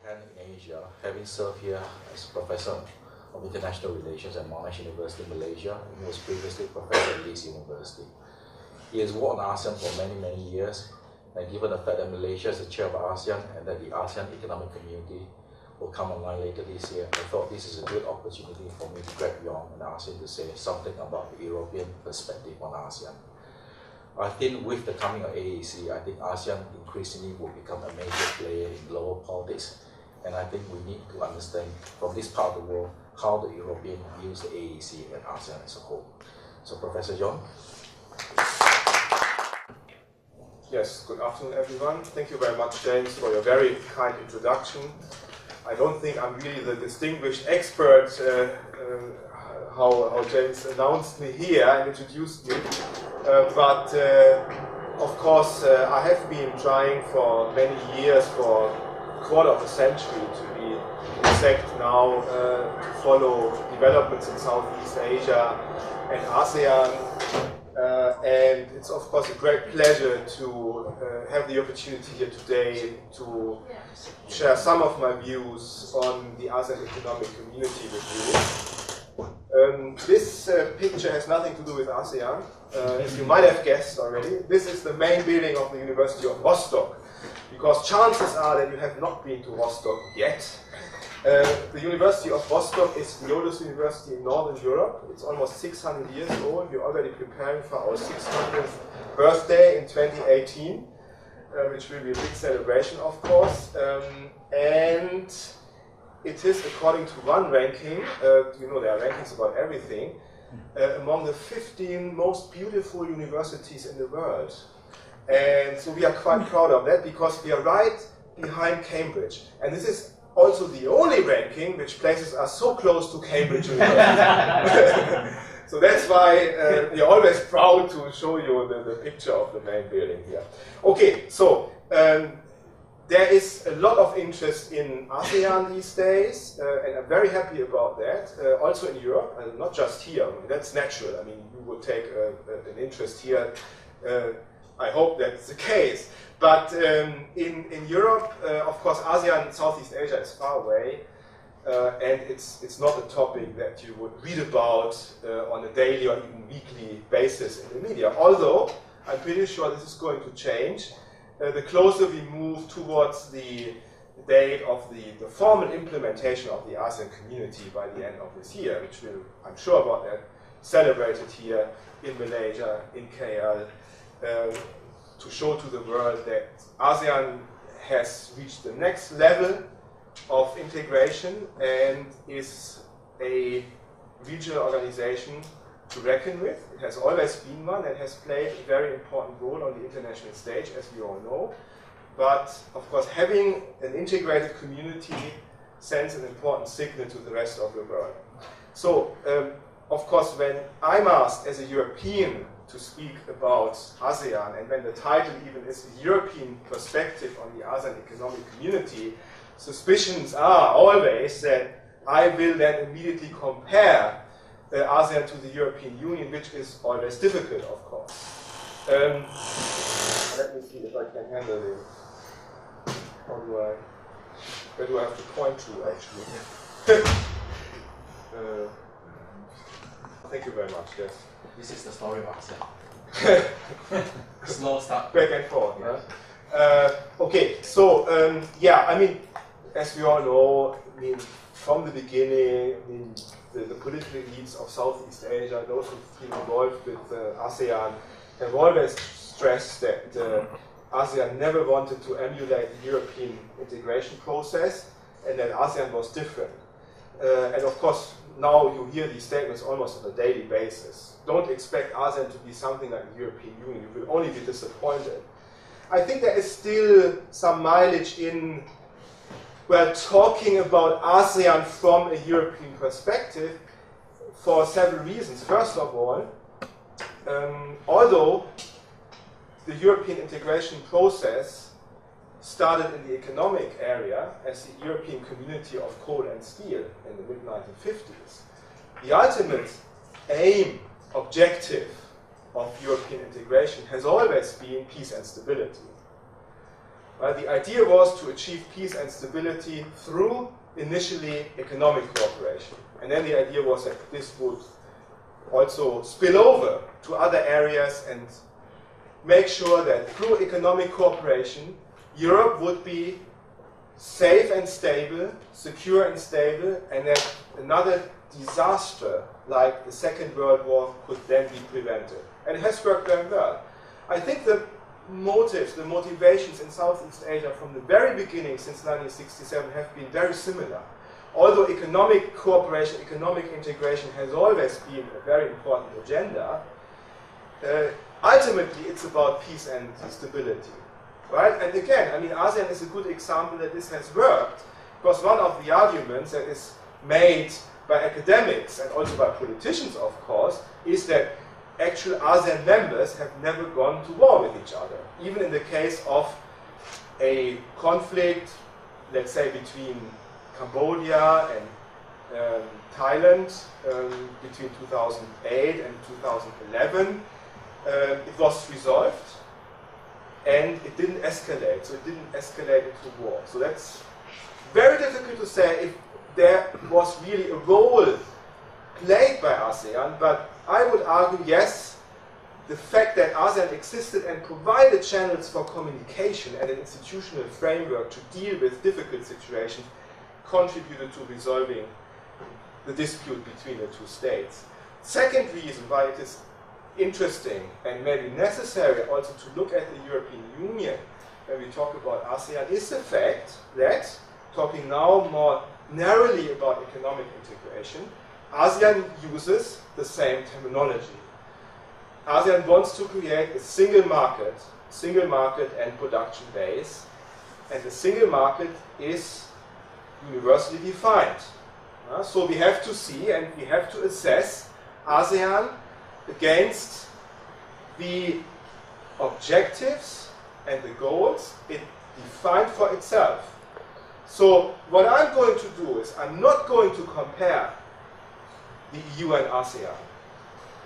Japan in Asia, having served here as Professor of International Relations at Monash University in Malaysia. He was previously Professor at Leeds University. He has worked on ASEAN for many years, and given the fact that Malaysia is the chair of ASEAN and that the ASEAN Economic Community will come online later this year, I thought this is a good opportunity for me to grab Jorn and ask him to say something about the European perspective on ASEAN. I think with the coming of AEC, I think ASEAN increasingly will become a major player in global politics, and I think we need to understand from this part of the world how the Europeans use the AEC and ASEAN as a whole. So, Professor Jorn. Yes, good afternoon everyone. Thank you very much, James, for your very kind introduction. I don't think I'm really the distinguished expert how James announced me here and introduced me, but of course I have been trying for many years, for a quarter of a century to be exact now, to follow developments in Southeast Asia and ASEAN. And it's of course a great pleasure to have the opportunity here today to share some of my views on the ASEAN Economic Community with you. This picture has nothing to do with ASEAN, as you might have guessed already. This is the main building of the University of Rostock, because chances are that you have not been to Rostock yet. The University of Rostock is the oldest university in Northern Europe. It's almost 600 years old. We're already preparing for our 600th birthday in 2018, which will be a big celebration, of course. And it is, according to one ranking, you know there are rankings about everything, among the 15 most beautiful universities in the world. And so we are quite proud of that, because we are right behind Cambridge. And this is also the only ranking which places us so close to Cambridge University. So that's why we are always proud to show you the picture of the main building here. Okay, so there is a lot of interest in ASEAN these days, and I'm very happy about that. Also in Europe, and not just here. I mean, that's natural. I mean, you would take an interest here. I hope that's the case. But in Europe, of course, ASEAN, Southeast Asia is far away, and it's not a topic that you would read about on a daily or even weekly basis in the media. Although, I'm pretty sure this is going to change. The closer we move towards the date of the formal implementation of the ASEAN community by the end of this year, which will, I'm sure about that, celebrated here in Malaysia, in KL, to show to the world that ASEAN has reached the next level of integration and is a regional organization to reckon with. It has always been one and has played a very important role on the international stage, as we all know. But, of course, having an integrated community sends an important signal to the rest of the world. So, of course, when I'm asked as a European to speak about ASEAN, and when the title even is a European perspective on the ASEAN Economic Community, suspicions are always that I will then immediately compare ASEAN to the European Union, which is always difficult, of course. Let me see if I can handle it. Where do I have to point to, actually? Thank you very much, yes. This is the story of ASEAN. Slow start. Back and forth. Yeah? Okay, so yeah, I mean, as we all know, I mean, from the beginning, I mean, the political elites of Southeast Asia, those who've been involved with ASEAN, have always stressed that ASEAN never wanted to emulate the European integration process, and that ASEAN was different. And of course, now you hear these statements almost on a daily basis. Don't expect ASEAN to be something like the European Union. You will only be disappointed. I think there is still some mileage in, well, talking about ASEAN from a European perspective for several reasons. First of all, although the European integration process started in the economic area as the European Community of Coal and Steel in the mid-1950s, the ultimate aim, objective of European integration has always been peace and stability. The idea was to achieve peace and stability through initially economic cooperation. And then the idea was that this would also spill over to other areas and make sure that through economic cooperation, Europe would be safe and stable, secure and stable, and that another disaster like the Second World War could then be prevented. And it has worked very well. I think the motives, the motivations in Southeast Asia from the very beginning since 1967 have been very similar. Although economic cooperation, economic integration has always been a very important agenda, ultimately it's about peace and stability. Right? And again, I mean, ASEAN is a good example that this has worked, because one of the arguments that is made by academics and also by politicians, of course, is that actual ASEAN members have never gone to war with each other. Even in the case of a conflict, let's say between Cambodia and Thailand between 2008 and 2011, it was resolved and it didn't escalate. So it didn't escalate into war. So that's very difficult to say if there was really a role played by ASEAN, but I would argue, yes, the fact that ASEAN existed and provided channels for communication and an institutional framework to deal with difficult situations contributed to resolving the dispute between the two states. Second reason why it is interesting and maybe necessary also to look at the European Union when we talk about ASEAN is the fact that, talking now more narrowly about economic integration, ASEAN uses the same terminology. ASEAN wants to create a single market and production base, and the single market is universally defined. So we have to see and we have to assess ASEAN against the objectives and the goals it defined for itself. So what I'm going to do is I'm not going to compare the EU and ASEAN,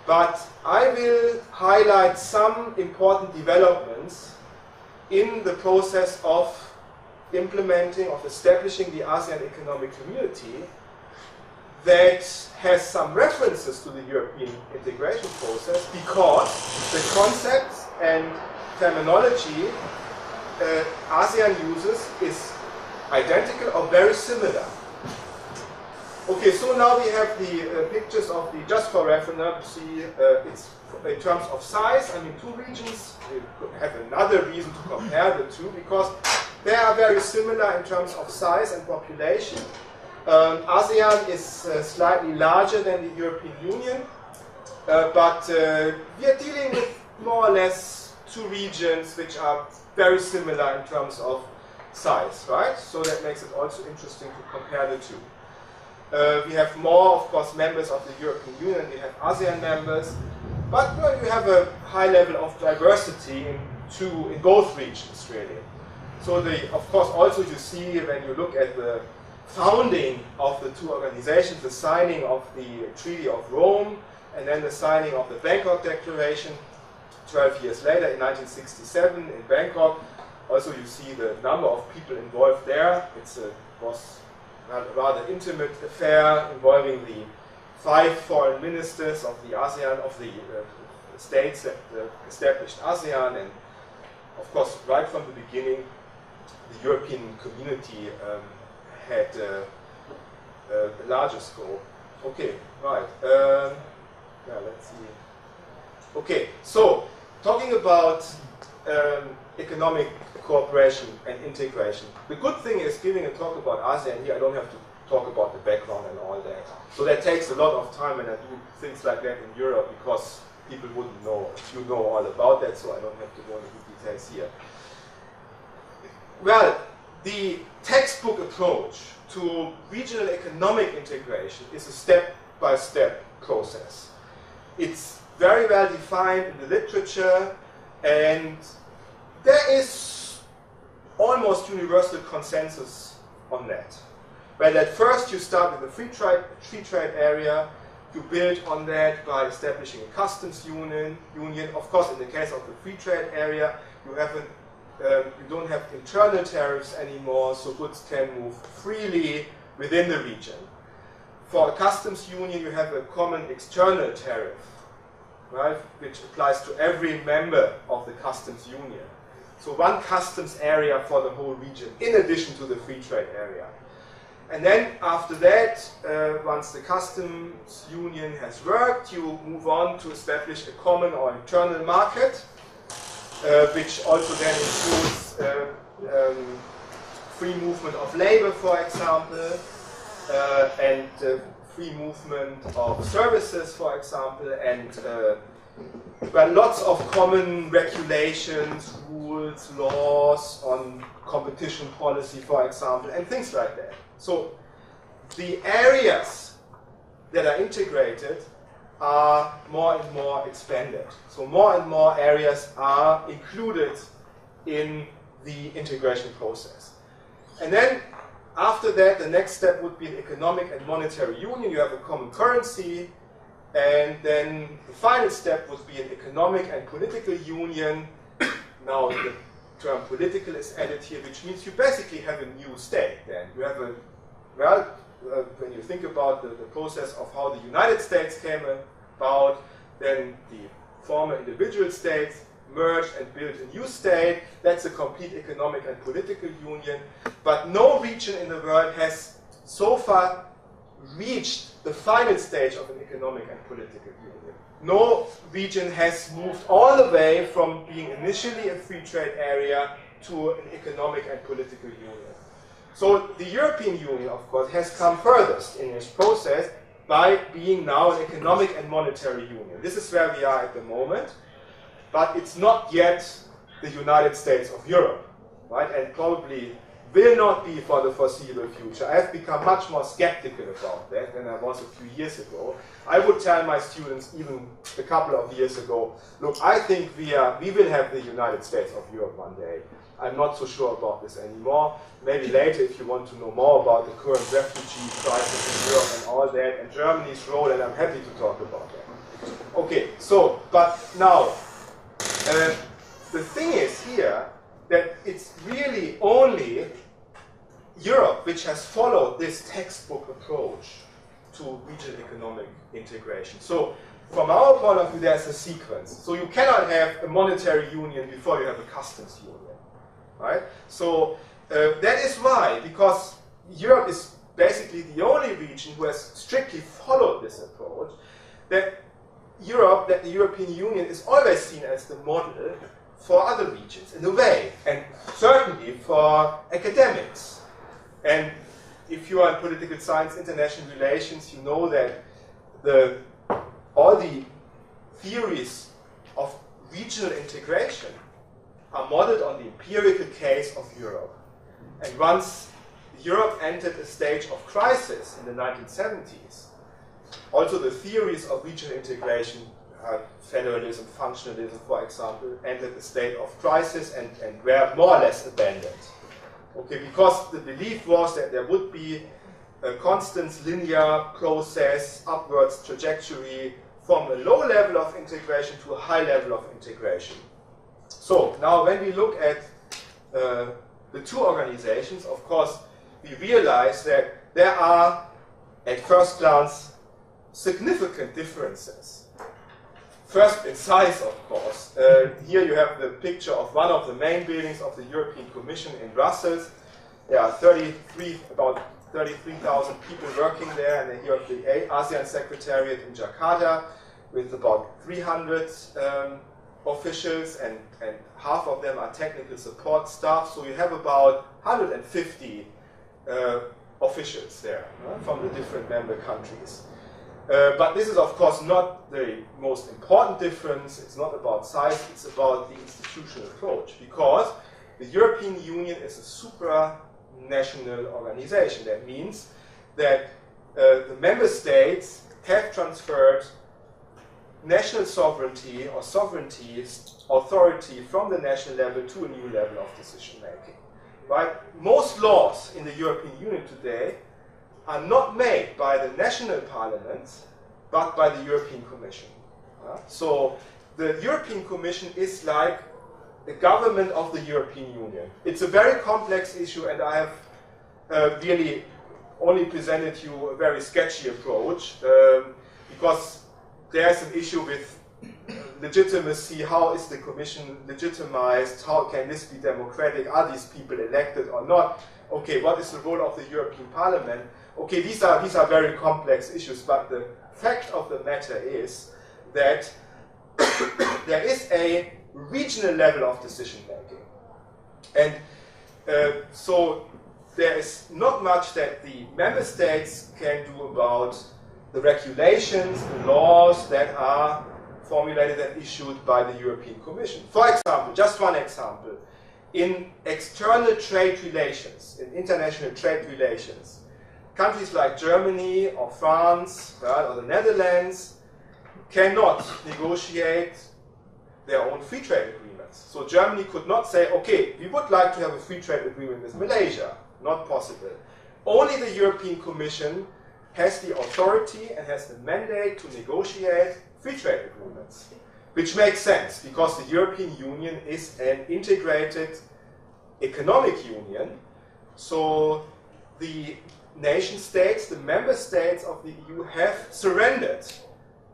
but I will highlight some important developments in the process of implementing, of establishing the ASEAN Economic Community that has some references to the European integration process, because the concepts and terminology ASEAN uses is identical or very similar. Okay, so now we have the pictures of the, just for reference, see it's in terms of size. I mean, two regions, we could have another reason to compare the two, because they are very similar in terms of size and population. ASEAN is slightly larger than the European Union, but we are dealing with more or less two regions which are very similar in terms of size, right? So that makes it also interesting to compare the two. We have more, of course, members of the European Union, we have ASEAN members, but you have a high level of diversity in both regions, really. So, of course, also you see when you look at the founding of the two organizations, the signing of the Treaty of Rome, and then the signing of the Bangkok Declaration 12 years later in 1967 in Bangkok. Also, you see the number of people involved there. It was a rather intimate affair involving the 5 foreign ministers of the ASEAN, of the states that established ASEAN, and of course, right from the beginning, the European community had a larger scope. Okay, right. Yeah, let's see. Okay, so talking about economic cooperation and integration. The good thing is, giving a talk about ASEAN here, I don't have to talk about the background and all that. So that takes a lot of time when I do things like that in Europe, because people wouldn't know. You know all about that, so I don't have to go into details here. Well, the textbook approach to regional economic integration is a step-by-step process. It's very well defined in the literature, and there is almost universal consensus on that. Well, at first you start with a free trade area, you build on that by establishing a customs union. Of course, in the case of the free trade area, you have a you don't have internal tariffs anymore, so goods can move freely within the region. For a customs union, you have a common external tariff, right, which applies to every member of the customs union. So one customs area for the whole region, in addition to the free trade area. And then after that, once the customs union has worked, you move on to establish a common or internal market, which also then includes free movement of labor, for example, and free movement of services, for example, and lots of common regulations, rules, laws on competition policy, for example, and things like that. So the areas that are integrated are more and more expanded. So more and more areas are included in the integration process. And then after that, the next step would be an economic and monetary union. You have a common currency. And then the final step would be an economic and political union. Now the term political is added here, which means you basically have a new state then. You have a, well, when you think about the process of how the United States came about, then the former individual states merged and built a new state. That's a complete economic and political union. But no region in the world has so far reached the final stage of an economic and political union. No region has moved all the way from being initially a free trade area to an economic and political union. So the European Union, of course, has come furthest in this process by being now an economic and monetary union. This is where we are at the moment, but it's not yet the United States of Europe, right? And probably will not be for the foreseeable future. I have become much more skeptical about that than I was a few years ago. I would tell my students even a couple of years ago, look, I think we will have the United States of Europe one day. I'm not so sure about this anymore. Maybe later, if you want to know more about the current refugee crisis in Europe and all that, and Germany's role, and I'm happy to talk about that. Okay, so, but now, the thing is here, that it's really only Europe which has followed this textbook approach to regional economic integration. So from our point of view, there's a sequence. So you cannot have a monetary union before you have a customs union, right? So that is why, because Europe is basically the only region who has strictly followed this approach, that the European Union is always seen as the model for other regions, in a way, and certainly for academics. And if you are in political science, international relations, you know that all the theories of regional integration are modeled on the empirical case of Europe. And once Europe entered a stage of crisis in the 1970s, also the theories of regional integration, federalism, functionalism, for example, entered a state of crisis and were more or less abandoned. Okay, because the belief was that there would be a constant linear process, upwards trajectory from a low level of integration to a high level of integration. So now when we look at the two organizations, of course, we realize that there are, at first glance, significant differences. First, in size, of course. Here you have the picture of one of the main buildings of the European Commission in Brussels. There are about 33,000 people working there, and then you have the ASEAN Secretariat in Jakarta with about 300 officials, and half of them are technical support staff. So you have about 150 officials there from the different member countries. But this is, of course, not the most important difference. It's not about size, it's about the institutional approach. Because the European Union is a supranational organization. That means that the member states have transferred national sovereignty or authority from the national level to a new level of decision making. Right? Most laws in the European Union today are not made by the national parliaments, but by the European Commission. So the European Commission is like a government of the European Union. It's a very complex issue, and I have really only presented you a very sketchy approach, because there's an issue with legitimacy. How is the Commission legitimized? How can this be democratic? Are these people elected or not? Okay, what is the role of the European Parliament? Okay, these are very complex issues, but the fact of the matter is that there is a regional level of decision making. And so there is not much that the member states can do about the regulations, the laws that are formulated and issued by the European Commission. For example, just one example, in external trade relations, in international trade relations, countries like Germany or France, right, or the Netherlands cannot negotiate their own free trade agreements. So Germany could not say, okay, we would like to have a free trade agreement with Malaysia. Not possible. Only the European Commission has the authority and has the mandate to negotiate free trade agreements, which makes sense because the European Union is an integrated economic union. So the nation states, the member states of the EU have surrendered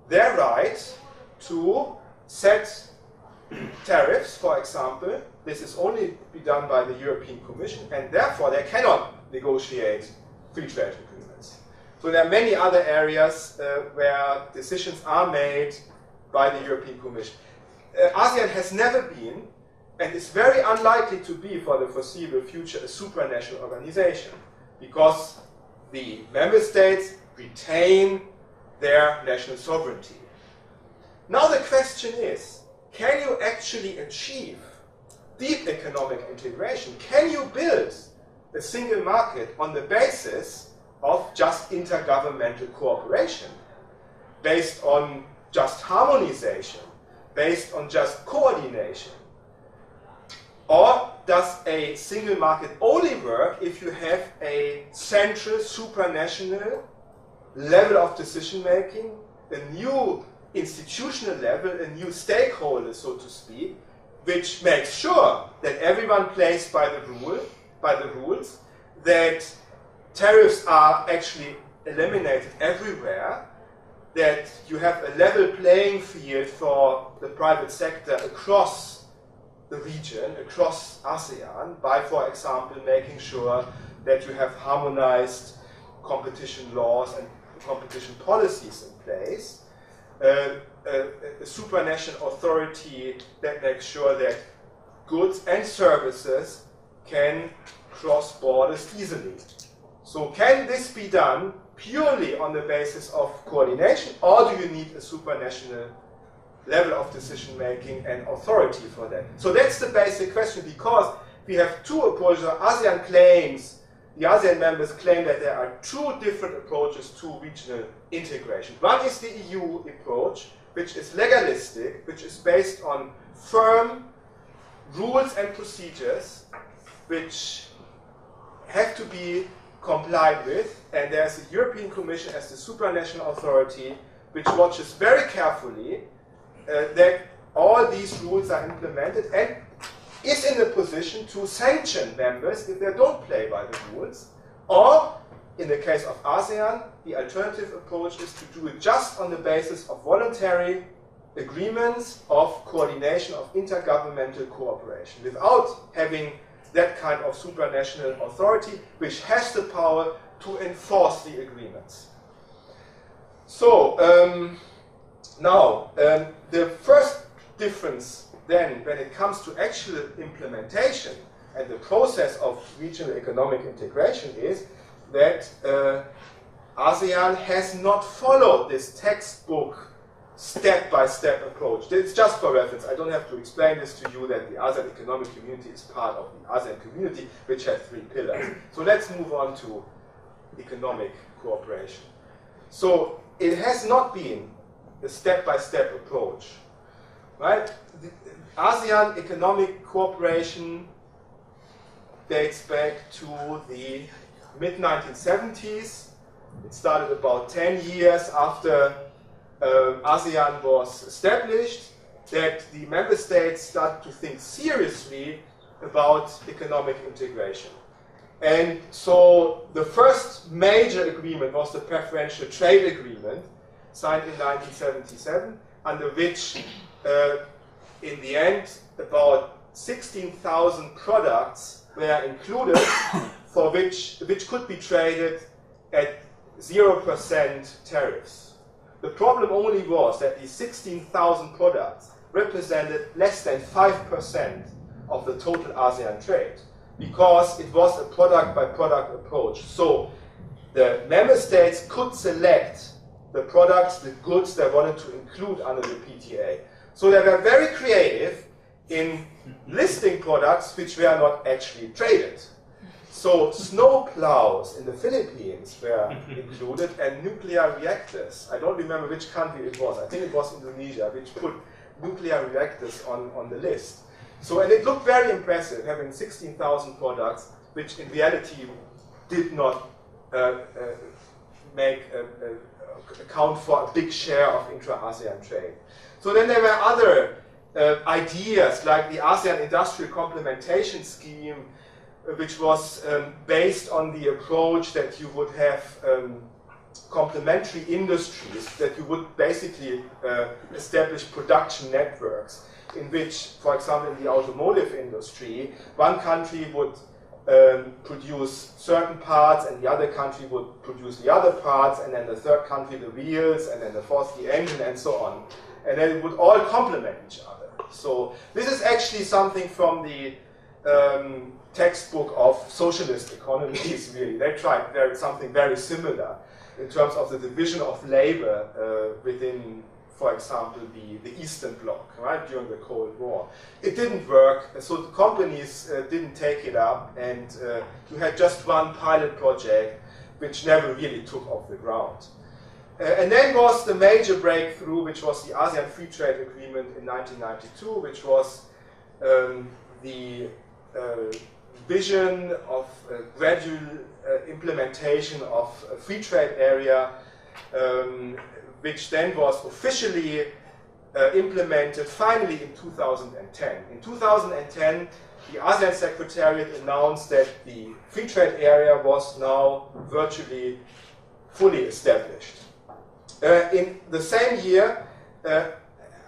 their right to set tariffs, for example. This is only be done by the European Commission, and therefore they cannot negotiate free trade agreements. So there are many other areas where decisions are made by the European Commission. ASEAN has never been, and is very unlikely to be for the foreseeable future, a supranational organization, because the member states retain their national sovereignty. Now the question is, can you actually achieve deep economic integration? Can you build a single market on the basis of just intergovernmental cooperation, based on just harmonization, based on just coordination? Or does a single market only work if you have a central, supranational level of decision making, a new institutional level, a new stakeholder, so to speak, which makes sure that everyone plays by the rules, that tariffs are actually eliminated everywhere, that you have a level playing field for the private sector across the region, across ASEAN, by, for example, making sure that you have harmonized competition laws and competition policies in place, a supranational authority that makes sure that goods and services can cross borders easily. So can this be done purely on the basis of coordination, or do you need a supranational level of decision making and authority for that? So that's the basic question, because we have two approaches. ASEAN claims, the ASEAN members claim that there are two different approaches to regional integration. One is the EU approach, which is legalistic, which is based on firm rules and procedures which have to be complied with, and there's a European Commission as the supranational authority which watches very carefully that all these rules are implemented and is in a position to sanction members if they don't play by the rules. Or, in the case of ASEAN, the alternative approach is to do it just on the basis of voluntary agreements of coordination, of intergovernmental cooperation, without having that kind of supranational authority, which has the power to enforce the agreements. So, now, the first difference then, when it comes to actual implementation and the process of regional economic integration, is that ASEAN has not followed this textbook step-by-step approach. It's just for reference. I don't have to explain this to you, that the ASEAN Economic Community is part of the ASEAN Community, which has 3 pillars. So let's move on to economic cooperation. So it has not been a step-by-step approach, right? The ASEAN economic cooperation dates back to the mid-1970s. It started about 10 years after ASEAN was established, that the member states started to think seriously about economic integration. And so the first major agreement was the preferential trade agreement, signed in 1977, under which, in the end, about 16,000 products were included, for which could be traded at 0% tariffs. The problem only was that these 16,000 products represented less than 5% of the total ASEAN trade, because it was a product-by-product approach. So the member states could select the products, the goods they wanted to include under the PTA. So they were very creative in listing products which were not actually traded. So snow plows in the Philippines were included, and nuclear reactors. I don't remember which country it was. I think it was Indonesia, which put nuclear reactors on the list. So, and it looked very impressive, having 16,000 products, which in reality did not account for a big share of intra-ASEAN trade. So then there were other ideas, like the ASEAN Industrial Complementation Scheme, which was based on the approach that you would have complementary industries, that you would basically establish production networks, in which, for example, in the automotive industry, one country would produce certain parts, and the other country would produce the other parts, and then the third country the wheels, and then the fourth the engine, and so on. And then it would all complement each other. So this is actually something from the textbook of socialist economies, really. They tried something very similar in terms of the division of labor within, for example, the Eastern Bloc, right, during the Cold War. It didn't work, so the companies didn't take it up, and you had just one pilot project which never really took off the ground. And then was the major breakthrough, which was the ASEAN Free Trade Agreement in 1992, which was the vision of gradual implementation of a free trade area, which then was officially implemented finally in 2010. In 2010, the ASEAN Secretariat announced that the free trade area was now virtually fully established. In the same year,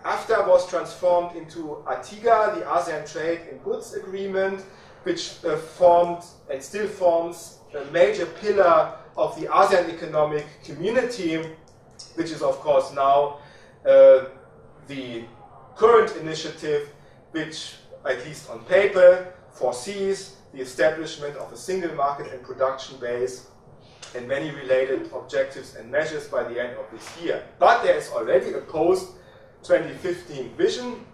AFTA was transformed into ATIGA, the ASEAN Trade in Goods Agreement, which formed and still forms a major pillar of the ASEAN Economic Community, which is, of course, now the current initiative, which, at least on paper, foresees the establishment of a single market and production base and many related objectives and measures by the end of this year. But there is already a post-2015 vision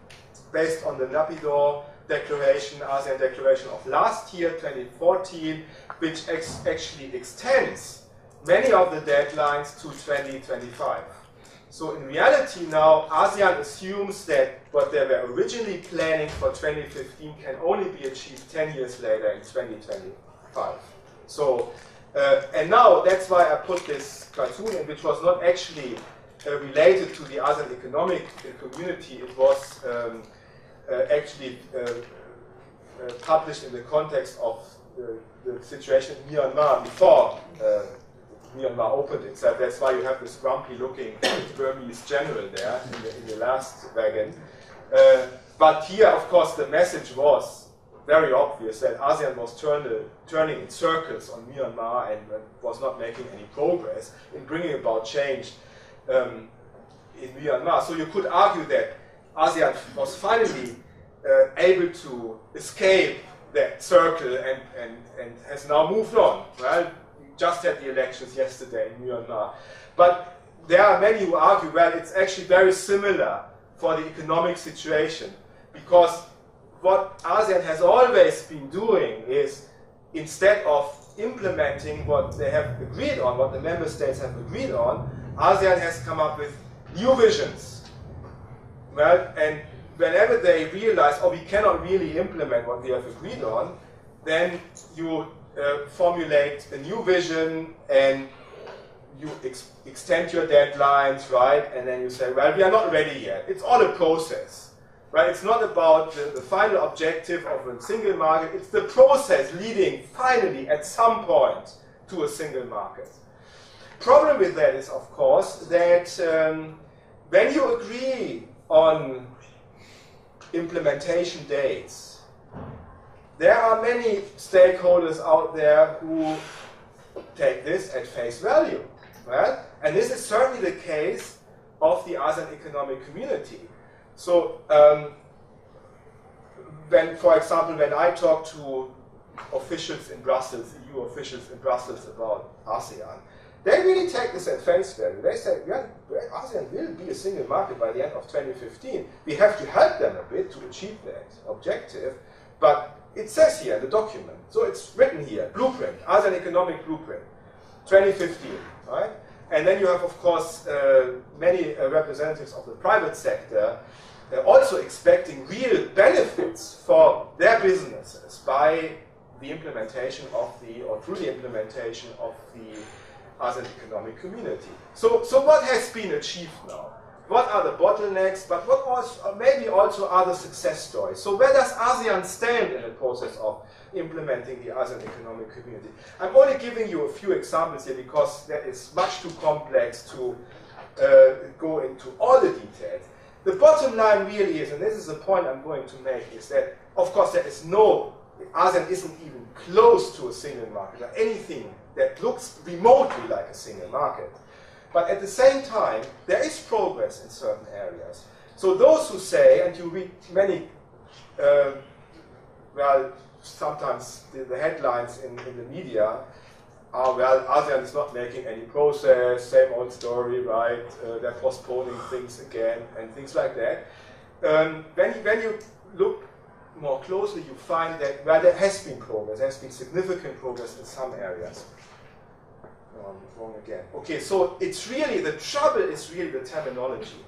based on the Naypyidaw Declaration, ASEAN Declaration of last year, 2014, which actually extends many of the deadlines to 2025. So in reality now, ASEAN assumes that what they were originally planning for 2015 can only be achieved 10 years later in 2025. So, and now that's why I put this cartoon in, which was not actually related to the ASEAN Economic Community. It was actually published in the context of the situation in Myanmar before Myanmar opened itself. That's why you have this grumpy-looking Burmese general there in the last wagon. But here, of course, the message was very obvious that ASEAN was turning in circles on Myanmar and was not making any progress in bringing about change in Myanmar. So you could argue that ASEAN was finally able to escape that circle and has now moved on. Well, we just had the elections yesterday in Myanmar. But there are many who argue, well, it's actually very similar for the economic situation, because what ASEAN has always been doing is, instead of implementing what they have agreed on, what the member states have agreed on, ASEAN has come up with new visions. Well, and whenever they realize, oh, we cannot really implement what we have agreed on, then you formulate a new vision and you extend your deadlines, right? And then you say, well, we are not ready yet. It's all a process. Right? It's not about the final objective of a single market, it's the process leading finally at some point to a single market. Problem with that is, of course, that when you agree on implementation dates, there are many stakeholders out there who take this at face value. Right? And this is certainly the case of the ASEAN Economic Community. So, for example, when I talk to officials in Brussels, EU officials in Brussels about ASEAN, they really take this at face value. They say, yeah, ASEAN will be a single market by the end of 2015. We have to help them a bit to achieve that objective, but it says here in the document, so it's written here, blueprint, ASEAN Economic Blueprint, 2015, right? And then you have, of course, many representatives of the private sector also expecting real benefits for their businesses by the implementation of or through the implementation of the ASEAN Economic Community. So what has been achieved now? What are the bottlenecks, but what also, maybe also are the success stories? So where does ASEAN stand in the process of implementing the ASEAN Economic Community? I'm only giving you a few examples here because that is much too complex to go into all the details. The bottom line really is, and this is the point I'm going to make, is that, of course, ASEAN isn't even close to a single market or anything that looks remotely like a single market. But at the same time, there is progress in certain areas. So those who say, and you read many, sometimes the headlines in the media are, well, ASEAN is not making any progress, same old story, right? They're postponing things again, and things like that. When you look more closely, you find that, well, there has been progress, there has been significant progress in some areas. Oh, I'm wrong again. Okay, so it's really, the trouble is really the terminology.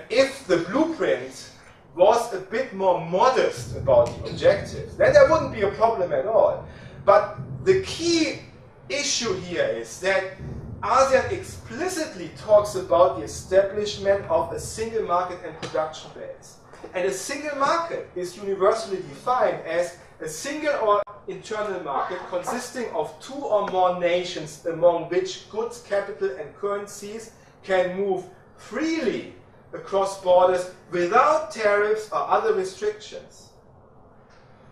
If the blueprint was a bit more modest about the objectives, then there wouldn't be a problem at all. But the key issue here is that ASEAN explicitly talks about the establishment of a single market and production base. And a single market is universally defined as a single or internal market consisting of two or more nations among which goods, capital, and currencies can move freely across borders without tariffs or other restrictions.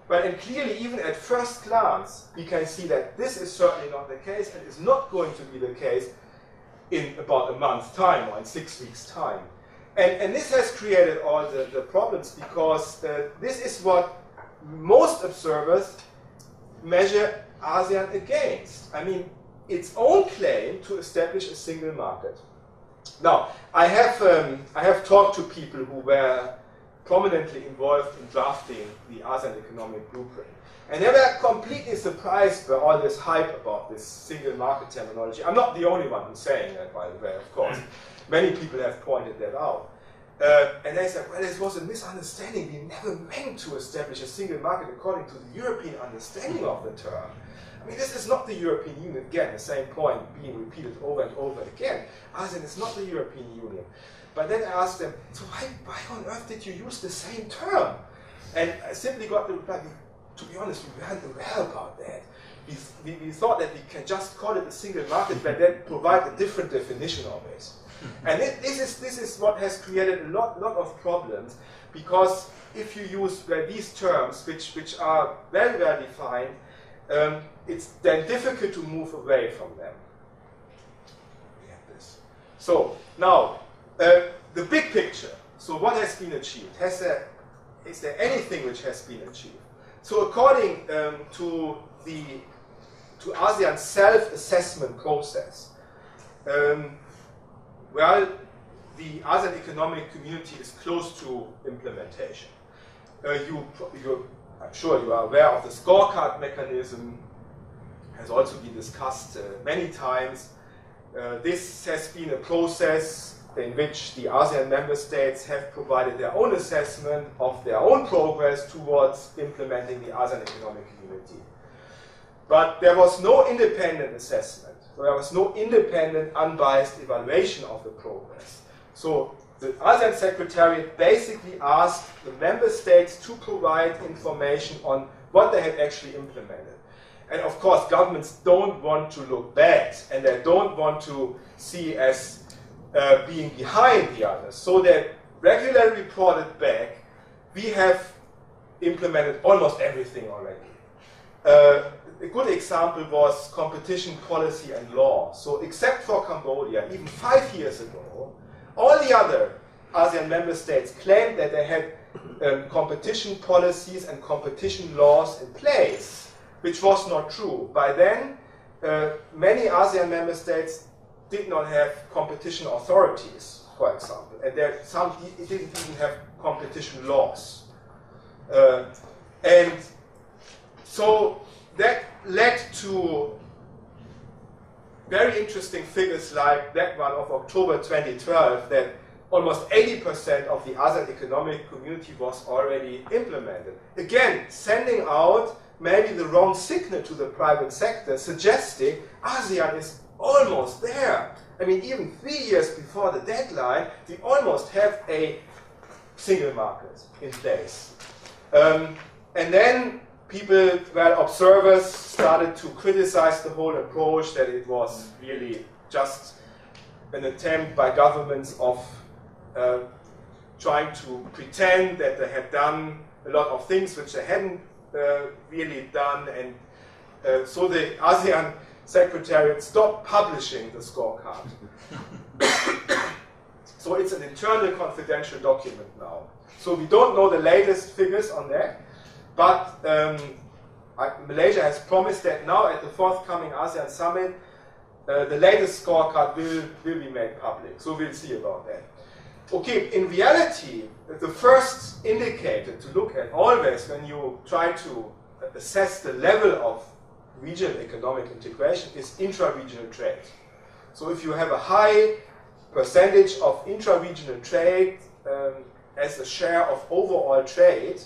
But and clearly, even at first glance, we can see that this is certainly not the case and is not going to be the case in about a month's time or in 6 weeks' time. And this has created all the problems because this is what most observers measure ASEAN against. I mean, its own claim to establish a single market. Now, I have talked to people who were prominently involved in drafting the ASEAN Economic Blueprint. And they were completely surprised by all this hype about this single market terminology. I'm not the only one who's saying that, by the way, of course. Many people have pointed that out. And they said, well, this was a misunderstanding. We never meant to establish a single market according to the European understanding of the term. I mean, this is not the European Union. Again, the same point being repeated over and over again. ASEAN is not the European Union. But then I asked them, so why on earth did you use the same term? And I simply got the reply, to be honest, we weren't aware about that. We thought that we can just call it a single market, but then provide a different definition of it. And this is what has created a lot of problems, because if you use these terms, which are very well defined, it's then difficult to move away from them. We have this. So now, the big picture. So what has been achieved? Is there anything which has been achieved? So according to ASEAN's self-assessment process, well, the ASEAN Economic Community is close to implementation. I'm sure you are aware of the scorecard mechanism, has also been discussed many times. This has been a process in which the ASEAN member states have provided their own assessment of their own progress towards implementing the ASEAN Economic Community. But there was no independent assessment. There was no independent, unbiased evaluation of the progress. So the ASEAN Secretariat basically asked the member states to provide information on what they had actually implemented. And of course, governments don't want to look bad, and they don't want to see as being behind the others. So they regularly reported back, we have implemented almost everything already. A good example was competition policy and law. So except for Cambodia, even 5 years ago, all the other ASEAN member states claimed that they had competition policies and competition laws in place, which was not true. By then, many ASEAN member states did not have competition authorities, for example, and some didn't even have competition laws. And so that led to very interesting figures like that one of October 2012, that almost 80% of the ASEAN economic community was already implemented. Again, sending out maybe the wrong signal to the private sector, suggesting ASEAN is almost there. I mean, even 3 years before the deadline, we almost have a single market in place. And then people, well, observers started to criticize the whole approach, that it was really just an attempt by governments of trying to pretend that they had done a lot of things which they hadn't really done. And so the ASEAN Secretariat stopped publishing the scorecard. So it's an internal confidential document now. So we don't know the latest figures on that. But Malaysia has promised that now at the forthcoming ASEAN summit, the latest scorecard will be made public. So we'll see about that. Okay, in reality, the first indicator to look at always when you try to assess the level of regional economic integration is intra-regional trade. So if you have a high percentage of intra-regional trade as a share of overall trade,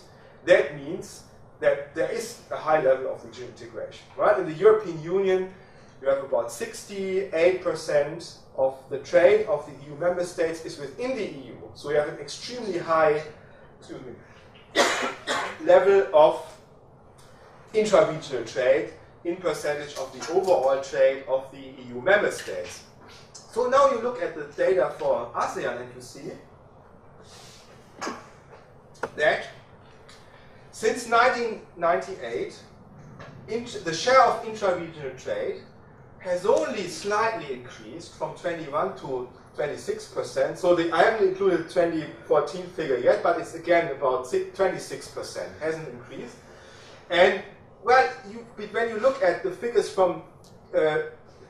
that means that there is a high level of regional integration. Right? In the European Union, you have about 68% of the trade of the EU member states is within the EU. So you have an extremely high level of intra-regional trade in percentage of the overall trade of the EU member states. So now you look at the data for ASEAN and you see that since 1998, the share of intra-regional trade has only slightly increased from 21 to 26%. So I haven't included the 2014 figure yet, but it's again about 26%, hasn't increased. And well, when you look at the figures from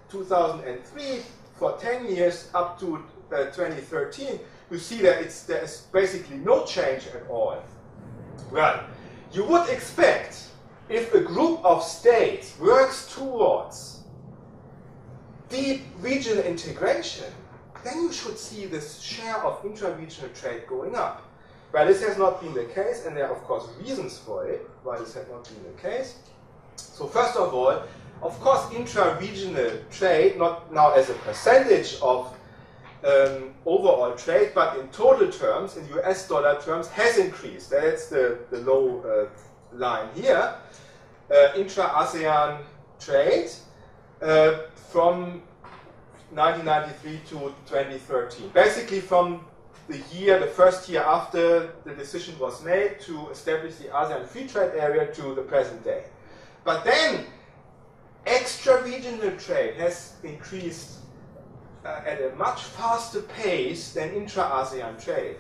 2003 for 10 years up to 2013, you see that there's basically no change at all. Well, you would expect if a group of states works towards deep regional integration, then you should see this share of intra-regional trade going up. Well, this has not been the case, and there are of course reasons for it why this has not been the case. So first of all, of course, intra-regional trade, not now as a percentage of overall trade, but in total terms, in US dollar terms, has increased. That's the low line here. Intra-ASEAN trade from 1993 to 2013. Basically from the first year after the decision was made to establish the ASEAN Free Trade Area to the present day. But then, extra-regional trade has increased at a much faster pace than intra-ASEAN trade.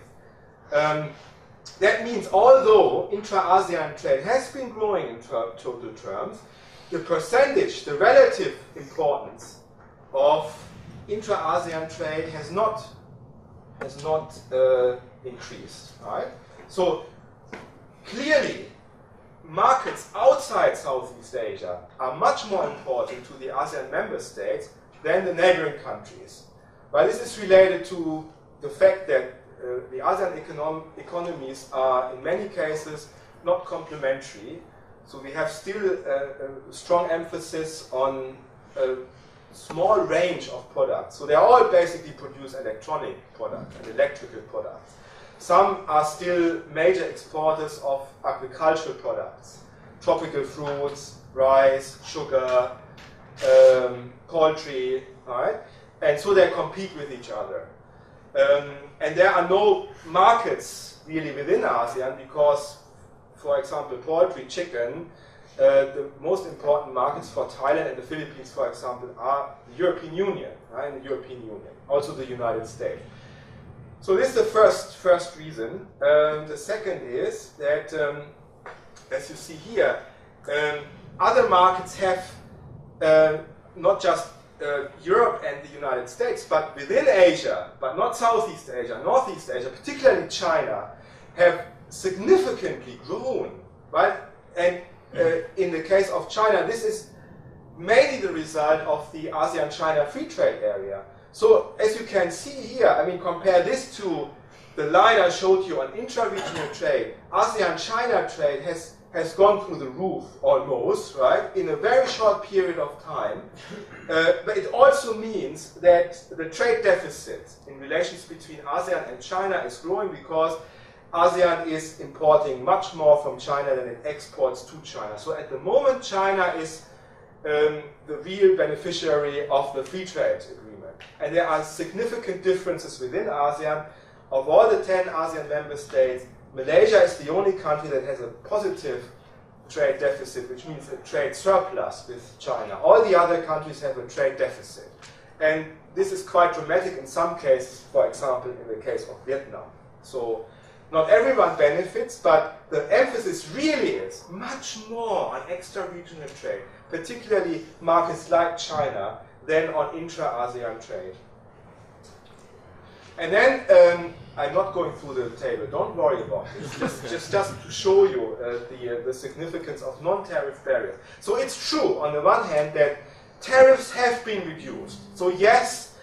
That means although intra-ASEAN trade has been growing in total terms, the percentage, the relative importance of intra-ASEAN trade has not increased. Right? So clearly, markets outside Southeast Asia are much more important to the ASEAN member states than the neighboring countries. Well, this is related to the fact that the ASEAN economies are in many cases not complementary. So we have still a strong emphasis on small range of products. So they all basically produce electronic products and electrical products. Some are still major exporters of agricultural products, tropical fruits, rice, sugar, poultry, right? And so they compete with each other. And there are no markets really within ASEAN because, for example, poultry, chicken, the most important markets for Thailand and the Philippines, for example, are the European Union, right? And the European Union, also the United States. So this is the first reason. The second is that, as you see here, other markets have not just Europe and the United States, but within Asia, but not Southeast Asia, Northeast Asia, particularly China, have significantly grown, right? And in the case of China, this is mainly the result of the ASEAN-China free trade area. So as you can see here, I mean, compare this to the line I showed you on intra-regional trade. ASEAN-China trade has gone through the roof almost, right, in a very short period of time. But it also means that the trade deficit in relations between ASEAN and China is growing because ASEAN is importing much more from China than it exports to China. So at the moment, China is the real beneficiary of the free trade agreement. And there are significant differences within ASEAN. Of all the 10 ASEAN member states, Malaysia is the only country that has a positive trade deficit, which means a trade surplus with China. All the other countries have a trade deficit. And this is quite dramatic in some cases, for example, in the case of Vietnam. So not everyone benefits, but the emphasis really is much more on extra-regional trade, particularly markets like China, than on intra-ASEAN trade. And then, I'm not going through the table, don't worry about it, just to show you the significance of non-tariff barriers. So it's true, on the one hand, that tariffs have been reduced. So yes,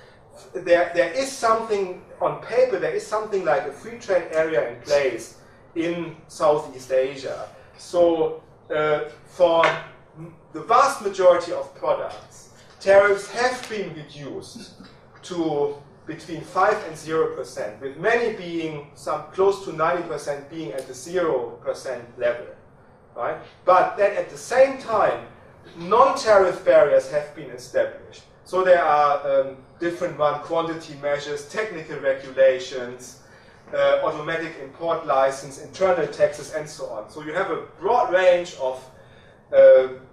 there is something, on paper, there is something like a free trade area in place in Southeast Asia. So for the vast majority of products, tariffs have been reduced to between 5 and 0%, with many being some close to 90% being at the 0% level, right? But then at the same time, non-tariff barriers have been established. So there are different quantity measures, technical regulations, automatic import license, internal taxes, and so on. So you have a broad range of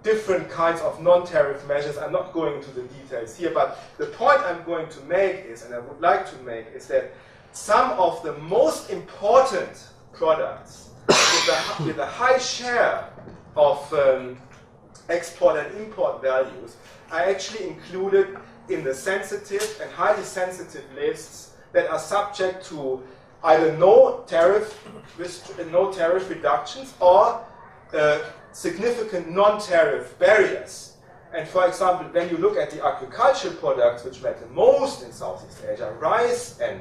different kinds of non-tariff measures. I'm not going into the details here, but the point I'm going to make is, and I would like to make, is that some of the most important products with a high share of export and import values are actually included in the sensitive and highly sensitive lists that are subject to either no tariff reductions or significant non-tariff barriers. And for example, when you look at the agricultural products which matter most in Southeast Asia, rice and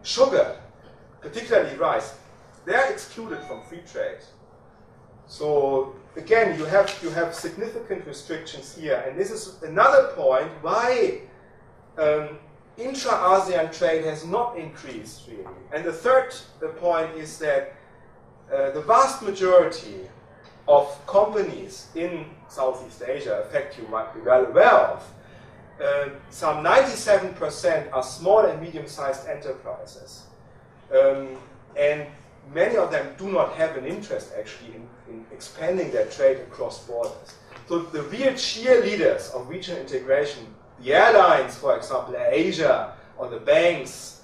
sugar, particularly rice, they are excluded from free trade. So again, you have significant restrictions here, and this is another point why intra-ASEAN trade has not increased really. And the third point is that the vast majority of companies in Southeast Asia, a fact you might be well aware of, some 97% are small and medium-sized enterprises. And many of them do not have an interest actually in expanding their trade across borders. So the real cheerleaders of regional integration, the airlines, for example, Asia, or the banks,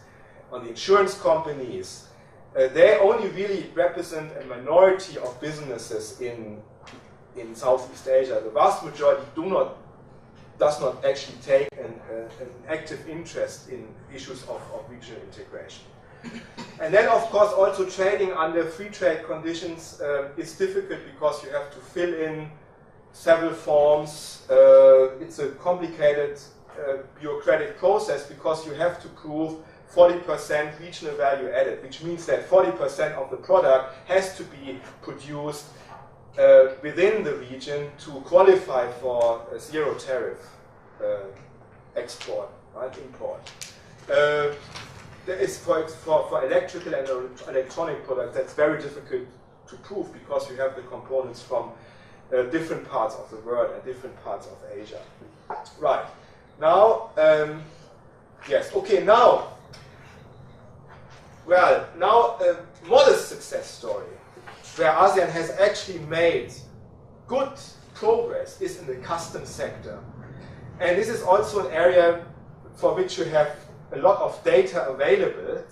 or the insurance companies, they only really represent a minority of businesses in Southeast Asia. The vast majority does not actually take an active interest in issues of regional integration. And then, of course, also trading under free trade conditions is difficult because you have to fill in several forms. It's a complicated bureaucratic process because you have to prove 40% regional value added, which means that 40% of the product has to be produced within the region to qualify for a zero tariff export, right? Import. There is for electrical and electronic products, that's very difficult to prove because you have the components from different parts of the world and different parts of Asia. Right. Now, yes, okay, now, well, now a modest success story where ASEAN has actually made good progress is in the customs sector. And this is also an area for which you have a lot of data available.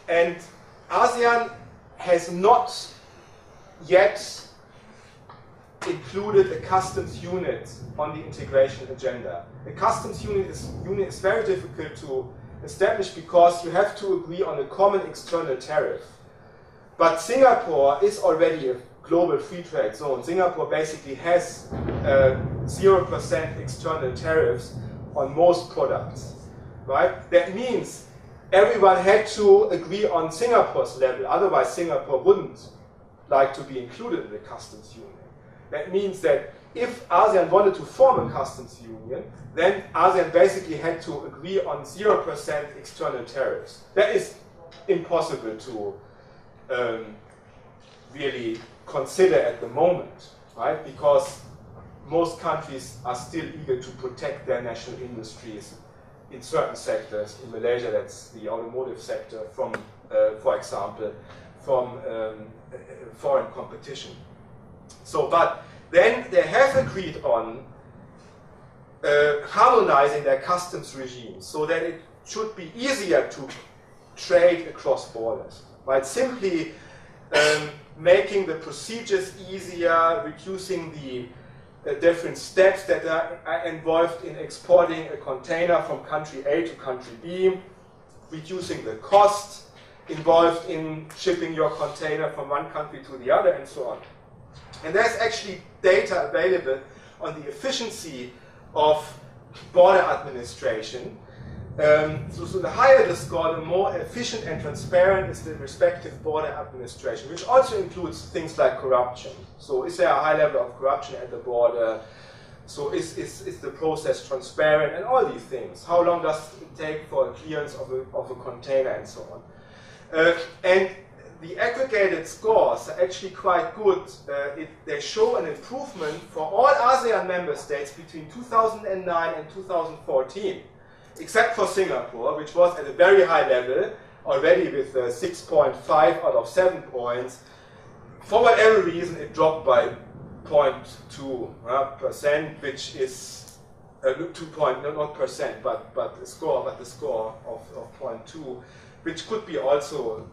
And ASEAN has not yet included a customs unit on the integration agenda. The customs unit is very difficult to establish because you have to agree on a common external tariff. But Singapore is already a global free trade zone. Singapore basically has 0% external tariffs on most products, right? That means everyone had to agree on Singapore's level, otherwise Singapore wouldn't like to be included in the customs union. That means that if ASEAN wanted to form a customs union, then ASEAN basically had to agree on 0% external tariffs. That is impossible to really consider at the moment, right? Because most countries are still eager to protect their national industries in certain sectors. In Malaysia, that's the automotive sector from, for example, from foreign competition. So, but then they have agreed on harmonizing their customs regime so that it should be easier to trade across borders, right? Simply making the procedures easier, reducing the different steps that are involved in exporting a container from country A to country B, reducing the cost involved in shipping your container from one country to the other, and so on. And there's actually data available on the efficiency of border administration. So the higher the score, the more efficient and transparent is the respective border administration, which also includes things like corruption. So is there a high level of corruption at the border? So is the process transparent? And all these things. How long does it take for a clearance of a container and so on? And the aggregated scores are actually quite good. They show an improvement for all ASEAN member states between 2009 and 2014. Except for Singapore, which was at a very high level, already with 6.5 out of 7 points. For whatever reason, it dropped by 0.2%, which is 2 point, not percent, but the score of 0.2, which could be also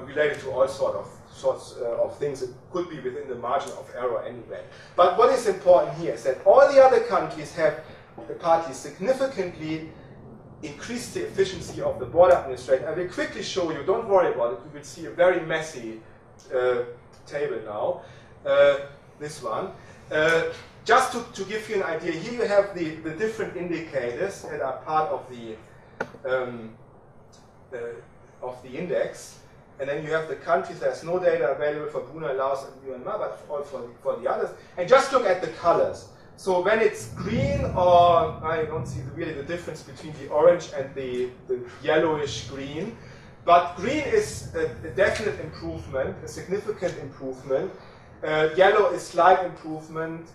related to all sorts of things. It could be within the margin of error anyway. But what is important here is that all the other countries have partly significantly increased the efficiency of the border administration. I will quickly show you, don't worry about it, you will see a very messy table now, this one. Just to give you an idea, here you have the different indicators that are part of the index, and then you have the countries. There's no data available for Brunei, Laos, and Myanmar, but all for the others. And just look at the colors. So when it's green, or I don't see really the difference between the orange and the yellowish green, but green is a definite improvement, a significant improvement. Yellow is slight improvement,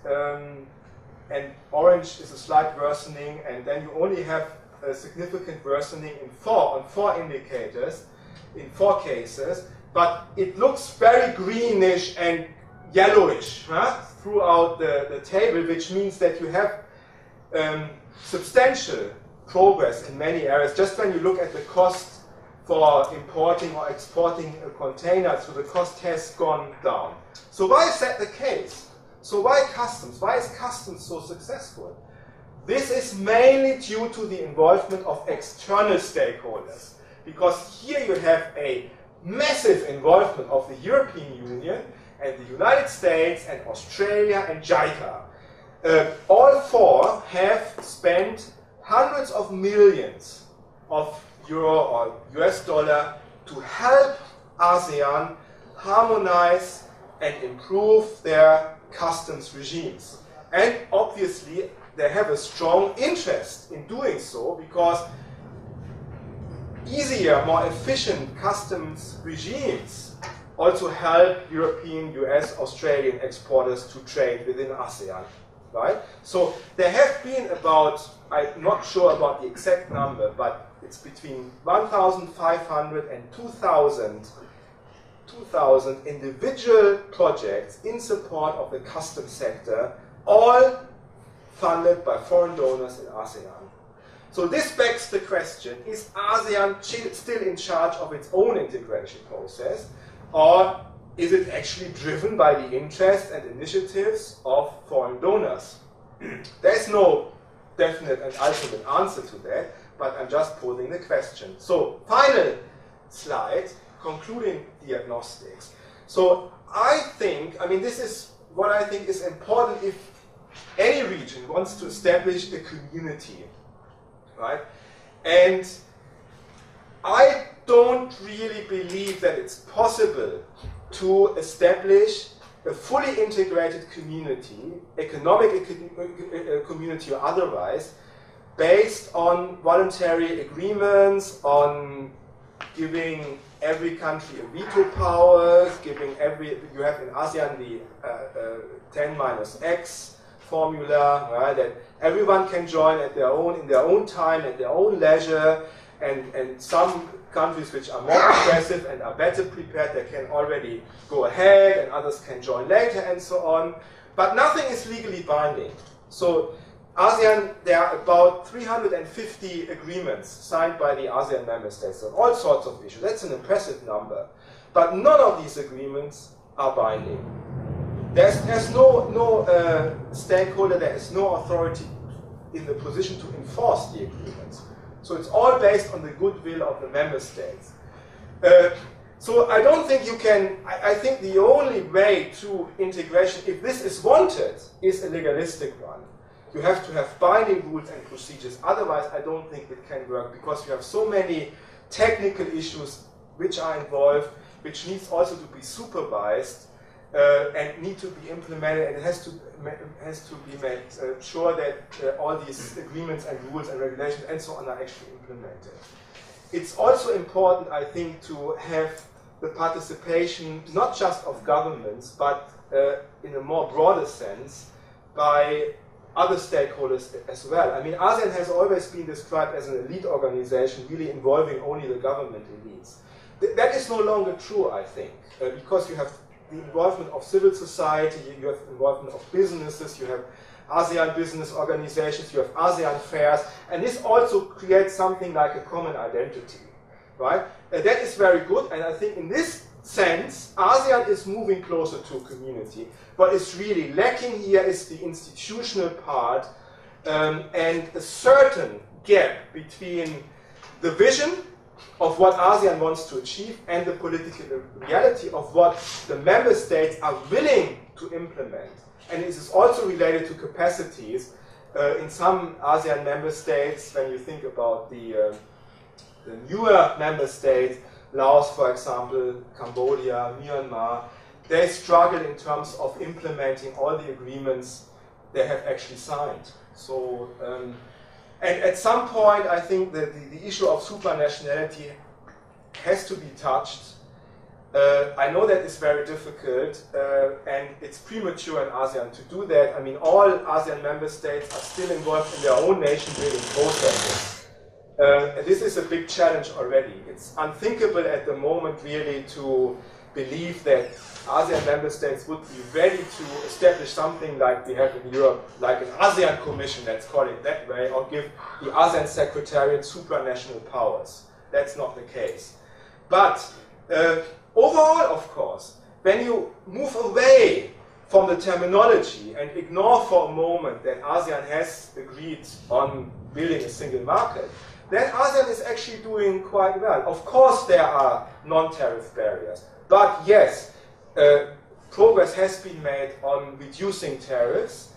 and orange is a slight worsening, and then you only have a significant worsening on four indicators, in 4 cases, but it looks very greenish and yellowish, huh, throughout the table, which means that you have substantial progress in many areas. Just when you look at the cost for importing or exporting a container, so the cost has gone down. So why is that the case? So why customs? Why is customs so successful? This is mainly due to the involvement of external stakeholders, because here you have a massive involvement of the European Union and the United States and Australia and JICA. All 4 have spent hundreds of millions of euro or US dollar to help ASEAN harmonize and improve their customs regimes. And obviously, they have a strong interest in doing so, because easier, more efficient customs regimes also help European, US, Australian exporters to trade within ASEAN, right? So there have been about, I'm not sure about the exact number, but it's between 1,500 and 2,000 individual projects in support of the customs sector, all funded by foreign donors in ASEAN. So this begs the question, is ASEAN still in charge of its own integration process, or is it actually driven by the interests and initiatives of foreign donors? There's no definite and ultimate answer to that, but I'm just posing the question. So, final slide, concluding diagnostics. So I think, I mean, this is what I think is important if any region wants to establish a community, right? And I don't really believe that it's possible to establish a fully integrated community, economic community or otherwise, based on voluntary agreements, on giving every country a veto powers, giving you have in ASEAN the 10 minus X formula, right, that everyone can join in their own time, at their own leisure, and some countries which are more progressive and are better prepared, they can already go ahead, and others can join later, and so on. But nothing is legally binding. So ASEAN, there are about 350 agreements signed by the ASEAN member states on all sorts of issues. That's an impressive number. But none of these agreements are binding. There's no stakeholder, there is no authority in the position to enforce the agreements. So it's all based on the goodwill of the member states. So I don't think you can, I think the only way to integration, if this is wanted, is a legalistic one. You have to have binding rules and procedures, otherwise I don't think it can work, because you have so many technical issues which are involved, which needs also to be supervised and need to be implemented, and it has to be made sure that all these agreements and rules and regulations and so on are actually implemented. It's also important, I think, to have the participation not just of governments, but in a more broader sense, by other stakeholders as well. I mean, ASEAN has always been described as an elite organization, really involving only the government elites. That is no longer true, I think, because you have the involvement of civil society, you have involvement of businesses, you have ASEAN business organizations, you have ASEAN fairs, and this also creates something like a common identity, right? That is very good, and I think in this sense, ASEAN is moving closer to a community. What is really lacking here is the institutional part and a certain gap between the vision of what ASEAN wants to achieve and the political reality of what the member states are willing to implement. And this is also related to capacities. In some ASEAN member states, when you think about the newer member states, Laos, for example, Cambodia, Myanmar, they struggle in terms of implementing all the agreements they have actually signed. So, and at some point, I think that the issue of supranationality has to be touched. I know that is very difficult, and it's premature in ASEAN to do that. I mean, all ASEAN member states are still involved in their own nation-building processes. This is a big challenge already. It's unthinkable at the moment, really, to believe that ASEAN member states would be ready to establish something like we have in Europe, like an ASEAN Commission, let's call it that way, or give the ASEAN Secretariat supranational powers. That's not the case. But overall, of course, when you move away from the terminology and ignore for a moment that ASEAN has agreed on building a single market, then ASEAN is actually doing quite well. Of course, there are non-tariff barriers, but yes, progress has been made on reducing tariffs.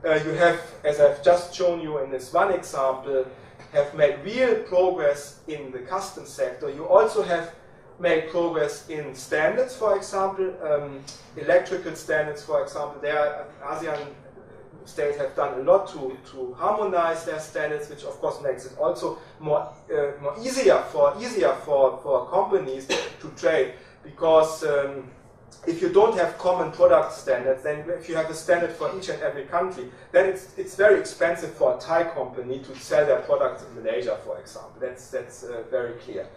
You have, as I've just shown you in this one example, have made real progress in the customs sector. You also have made progress in standards, for example, electrical standards, for example. There, ASEAN states have done a lot to harmonize their standards, which of course makes it also more easier for companies to trade, because if you don't have common product standards, then if you have a standard for each and every country, then it's very expensive for a Thai company to sell their products in Malaysia, for example. That's very clear.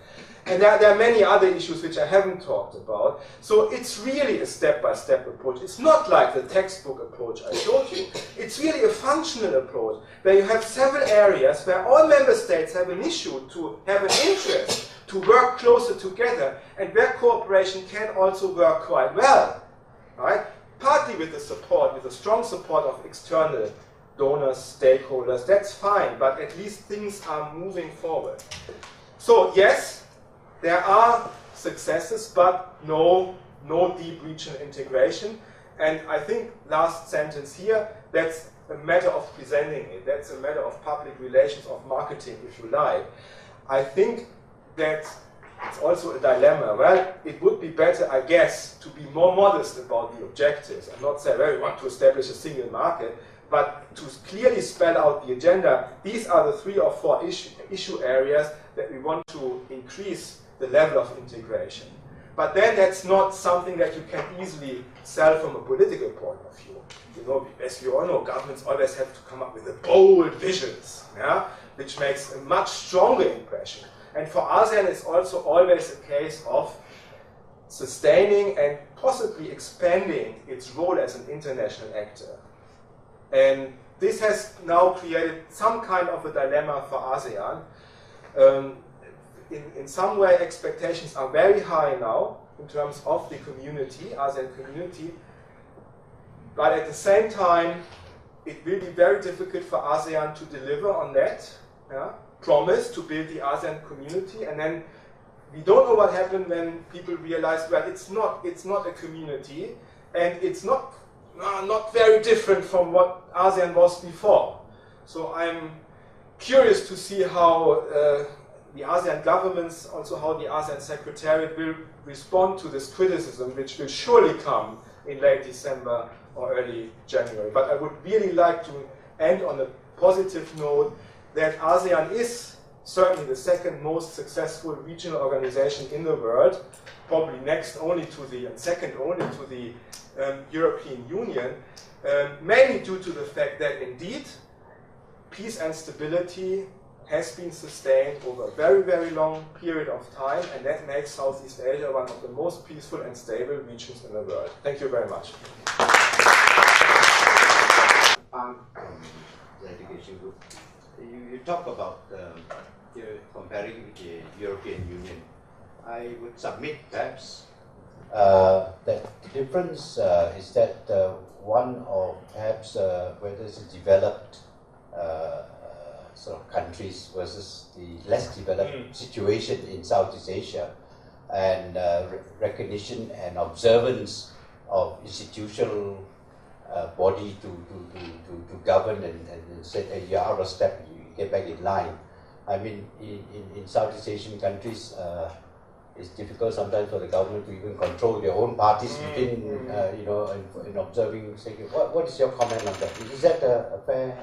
And there are many other issues which I haven't talked about. So it's really a step-by-step approach. It's not like the textbook approach I showed you. It's really a functional approach, where you have several areas where all member states have an issue to have an interest to work closer together, and where cooperation can also work quite well, right? Partly with the support, with the strong support of external donors, stakeholders, that's fine, but at least things are moving forward. So yes, there are successes, but no deep regional integration. And I think, last sentence here, that's a matter of presenting it. That's a matter of public relations, of marketing, if you like. I think that it's also a dilemma. Well, it would be better, I guess, to be more modest about the objectives and not say, well, we want to establish a single market, but to clearly spell out the agenda. These are the 3 or 4 issue areas that we want to increase the level of integration. But then that's not something that you can easily sell from a political point of view. You know, as you all know, governments always have to come up with bold visions, yeah, which makes a much stronger impression. And for ASEAN, it's also always a case of sustaining and possibly expanding its role as an international actor. And this has now created some kind of a dilemma for ASEAN. In some way, expectations are very high now in terms of the community, ASEAN community. But at the same time, it will be very difficult for ASEAN to deliver on that. Yeah? Promise to build the ASEAN community, and then we don't know what happened when people realize, well, it's not a community, and it's not very different from what ASEAN was before. So I'm curious to see how the ASEAN governments, also how the ASEAN Secretariat will respond to this criticism, which will surely come in late December or early January. But I would really like to end on a positive note, that ASEAN is certainly the second most successful regional organization in the world, probably second only to the European Union, mainly due to the fact that indeed peace and stability has been sustained over a very, very long period of time, and that makes Southeast Asia one of the most peaceful and stable regions in the world. Thank you very much. The education group. You talk about comparing with the European Union. I would submit perhaps that the difference is that one of perhaps whether it's a developed sort of countries versus the less developed situation in Southeast Asia, and recognition and observance of institutional body to govern and say, hey, you're out of step, you get back in line. I mean, in Southeast Asian countries, it's difficult sometimes for the government to even control their own parties within, you know, in observing. What is your comment on that? Is that a fair?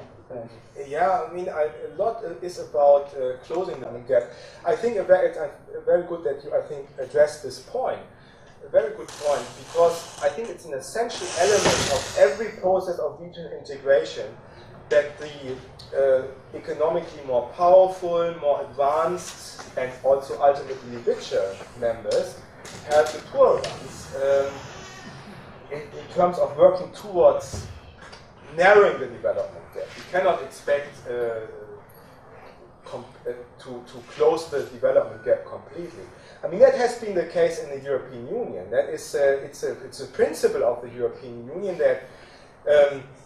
Yeah, I mean, a lot is about closing the gap. I think very good that you, I think, addressed this point. A very good point, because I think it's an essential element of every process of regional integration that the economically more powerful, more advanced, and also ultimately richer members have the poorer ones in terms of working towards narrowing the development gap. You cannot expect to close the development gap completely. I mean, that has been the case in the European Union. That is, it's a principle of the European Union that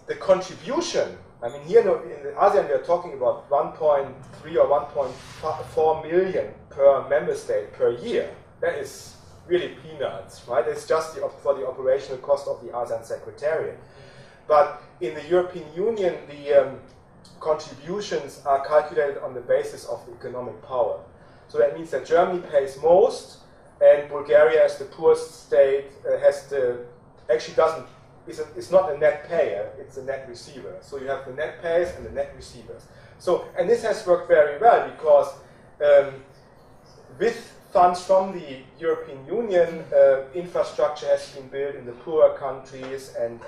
the contribution, I mean, here in the ASEAN we are talking about 1.3 or 1.4 million per member state per year. That is really peanuts, right? It's just for the operational cost of the ASEAN Secretariat. But in the European Union, the contributions are calculated on the basis of the economic power. So that means that Germany pays most, and Bulgaria, as the poorest state, actually doesn't is not a net payer, it's a net receiver. So you have the net payers and the net receivers. So, and this has worked very well because with funds from the European Union, infrastructure has been built in the poorer countries and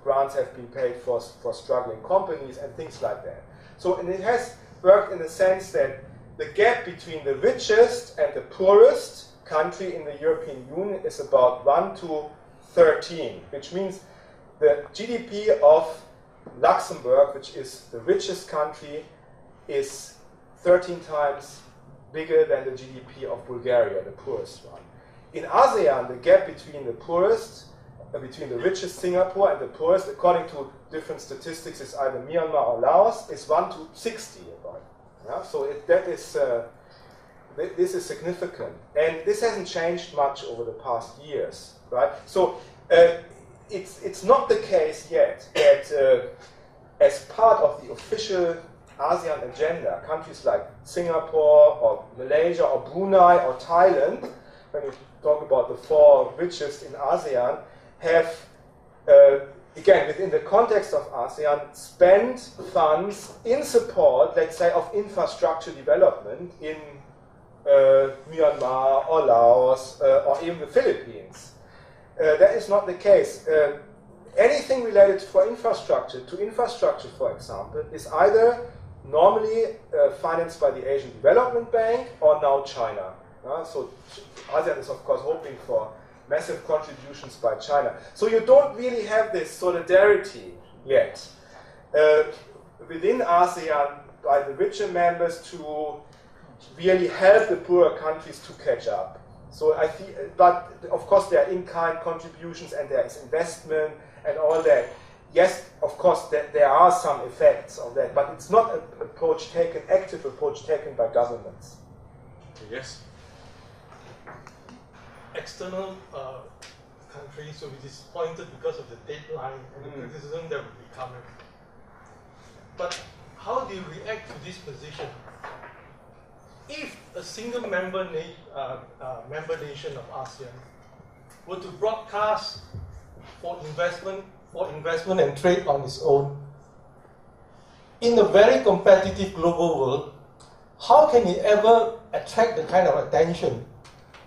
grants have been paid for struggling companies and things like that. So, and it has worked in the sense that the gap between the richest and the poorest country in the European Union is about 1 to 13, which means the GDP of Luxembourg, which is the richest country, is 13 times bigger than the GDP of Bulgaria, the poorest one. In ASEAN, the gap between the poorest, between the richest Singapore and the poorest, according to different statistics, is either Myanmar or Laos, is 1 to 60 about. Yeah? So this is significant, and this hasn't changed much over the past years, right? So it's not the case yet that as part of the official ASEAN agenda, countries like Singapore or Malaysia or Brunei or Thailand, when you talk about the 4 richest in ASEAN, have, again, within the context of ASEAN, spent funds in support, let's say, of infrastructure development in Myanmar or Laos or even the Philippines. That is not the case. Anything related to infrastructure, for example, is either normally financed by the Asian Development Bank or now China. So ASEAN is, of course, hoping for massive contributions by China. So you don't really have this solidarity yet within ASEAN by the richer members to really help the poorer countries to catch up. So I feel, but of course there are in-kind contributions and there is investment and all that. Yes, of course there are some effects of that, but it's not an approach taken, active approach taken by governments. Yes. External countries will be disappointed because of the deadline and the criticism that will be coming. But how do you react to this position? If a single member nation of ASEAN were to broadcast for investment and trade on its own, in a very competitive global world, how can it ever attract the kind of attention?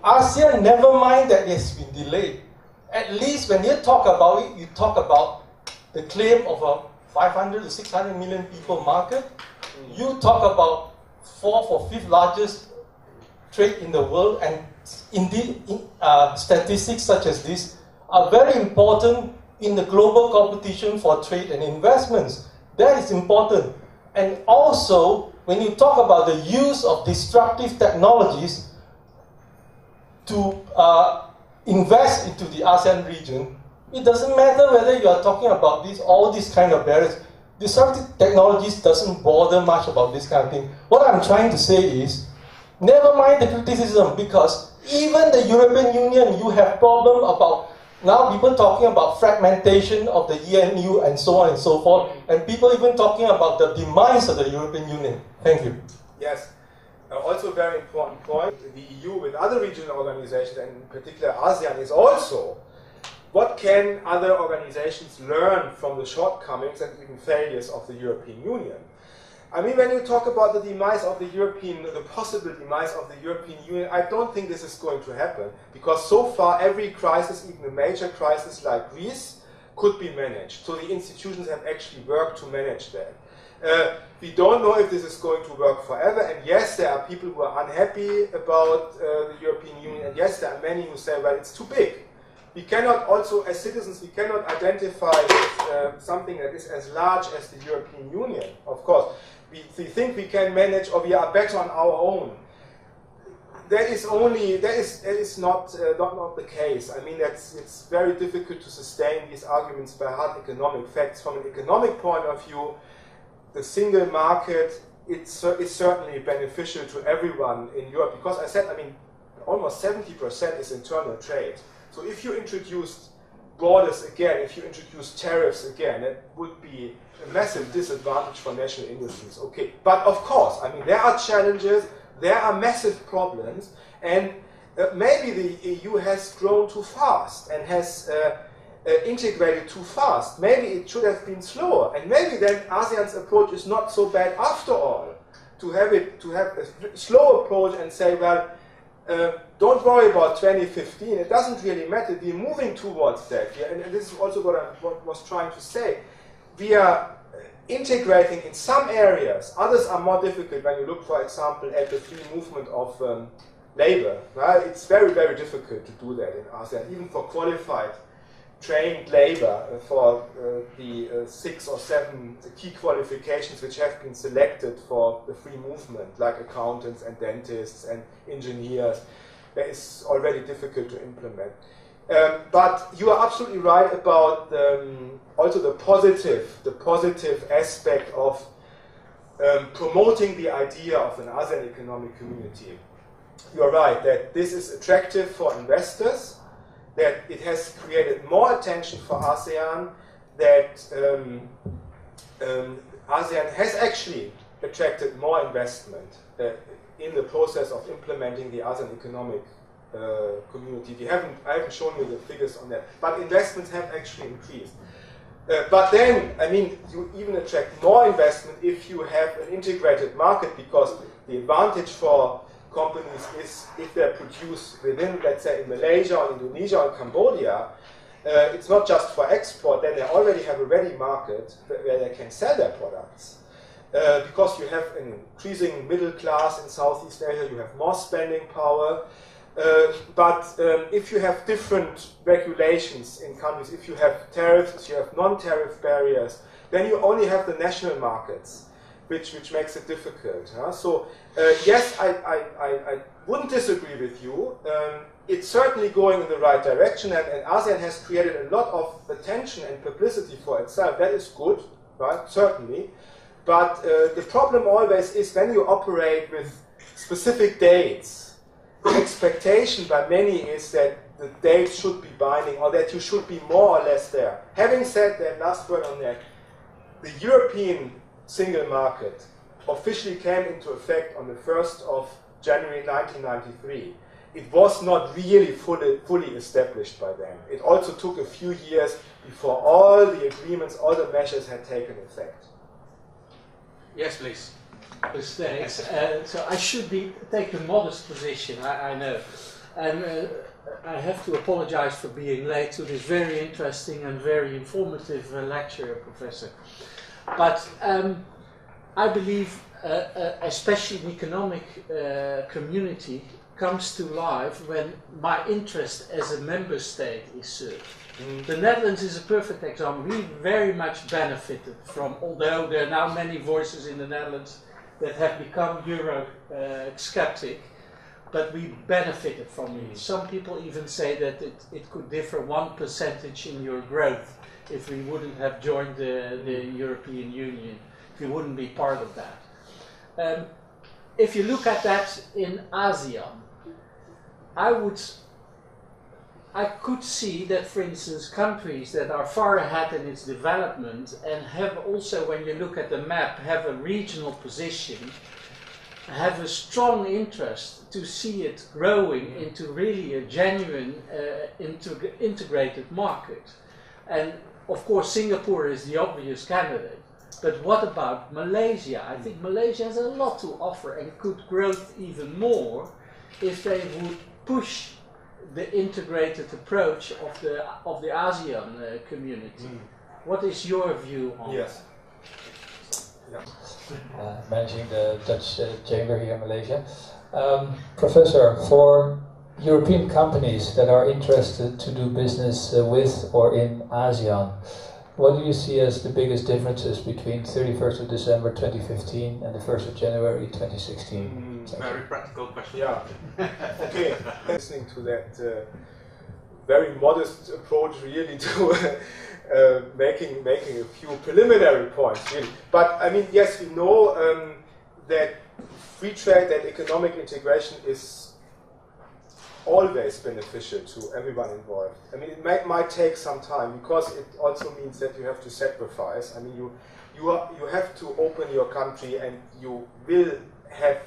ASEAN, never mind that it's been delayed. At least when you talk about it, you talk about the claim of a 500 to 600 million people market. You talk about 4th or 5th largest trade in the world, and indeed statistics such as this are very important in the global competition for trade and investments. That is important. And also, when you talk about the use of disruptive technologies to invest into the ASEAN region, it doesn't matter whether you are talking about all these kind of barriers. Disruptive technologies doesn't bother much about this kind of thing. What I'm trying to say is, never mind the criticism, because even the European Union, you have problem about, now people talking about fragmentation of the EMU and so on and so forth, and people even talking about the demise of the European Union. Thank you. Yes. Also a very important point, the EU with other regional organizations, and in particular ASEAN, is also what can other organizations learn from the shortcomings and even failures of the European Union? I mean, when you talk about the demise of the possible demise of the European Union, I don't think this is going to happen, because so far every crisis, even a major crisis like Greece, could be managed. So the institutions have actually worked to manage that. We don't know if this is going to work forever, and yes, there are people who are unhappy about the European Union, and yes, there are many who say, well, it's too big. We cannot also, as citizens, we cannot identify with something that is as large as the European Union, of course. We think we can manage, or we are better on our own. That is not the case. I mean, it's very difficult to sustain these arguments by hard economic facts. From an economic point of view, the single market is certainly beneficial to everyone in Europe, because I said, I mean, almost 70% is internal trade. So if you introduced borders again, if you introduce tariffs again, it would be a massive disadvantage for national industries. Okay, but of course, I mean, there are challenges, there are massive problems, and maybe the EU has grown too fast and has integrated too fast. Maybe it should have been slower, and maybe then ASEAN's approach is not so bad after all. To have a slow approach and say, well, don't worry about 2015. It doesn't really matter. We're moving towards that. Yeah? And this is also what I was trying to say. We are integrating in some areas. Others are more difficult. When you look, for example, at the free movement of labor, right? It's very, very difficult to do that in ASEAN, even for qualified, trained labor, for the 6 or 7 key qualifications which have been selected for the free movement, like accountants and dentists and engineers. That is already difficult to implement. But you are absolutely right about also the positive aspect of promoting the idea of an ASEAN economic community. You are right that this is attractive for investors, that it has created more attention for ASEAN, that ASEAN has actually attracted more investment in the process of implementing the ASEAN economic community. I haven't shown you the figures on that, but investments have actually increased. But then, I mean, you even attract more investment if you have an integrated market, because the advantage for companies is if they produce within, let's say, in Malaysia or Indonesia or Cambodia, it's not just for export, then they already have a ready market where they can sell their products. Because you have an increasing middle class in Southeast Asia, you have more spending power. But if you have different regulations in countries, if you have tariffs, if you have non-tariff barriers, then you only have the national markets, which makes it difficult. Huh? So yes, I wouldn't disagree with you. It's certainly going in the right direction, and ASEAN has created a lot of attention and publicity for itself. That is good, right? Certainly. But the problem always is when you operate with specific dates, the expectation by many is that the dates should be binding, or that you should be more or less there. Having said that, last word on that, the European single market officially came into effect on the 1st of January 1993. It was not really fully established by then. It also took a few years before all the agreements, all the measures had taken effect. Yes, please. Thanks. So I should take a modest position, I know. And I have to apologize for being late to this very interesting and very informative lecture, Professor. But I believe especially the economic community comes to life when my interest as a member state is served. The Netherlands is a perfect example. We very much benefited from, although there are now many voices in the Netherlands that have become Euro-skeptic, but we benefited from it. Some people even say that it could differ 1% in your growth if we wouldn't have joined the European Union, if we wouldn't be part of that. If you look at that in ASEAN, I could see that, for instance, countries that are far ahead in its development and have also, when you look at the map, have a regional position, have a strong interest to see it growing into really a genuine integrated market. And of course, Singapore is the obvious candidate. But what about Malaysia? I think Malaysia has a lot to offer and could grow even more if they would push the integrated approach of the ASEAN community. What is your view on that? Managing the Dutch chamber here in Malaysia. Professor, for European companies that are interested to do business with or in ASEAN, what do you see as the biggest differences between 31st of December 2015 and the 1st of January 2016? Very practical question. Yeah. Okay. Listening to that very modest approach, really, to making a few preliminary points, really. But I mean, yes, we know that free trade and economic integration is always beneficial to everyone involved. I mean, it might take some time, because it also means that you have to sacrifice. I mean, you have to open your country, and you will have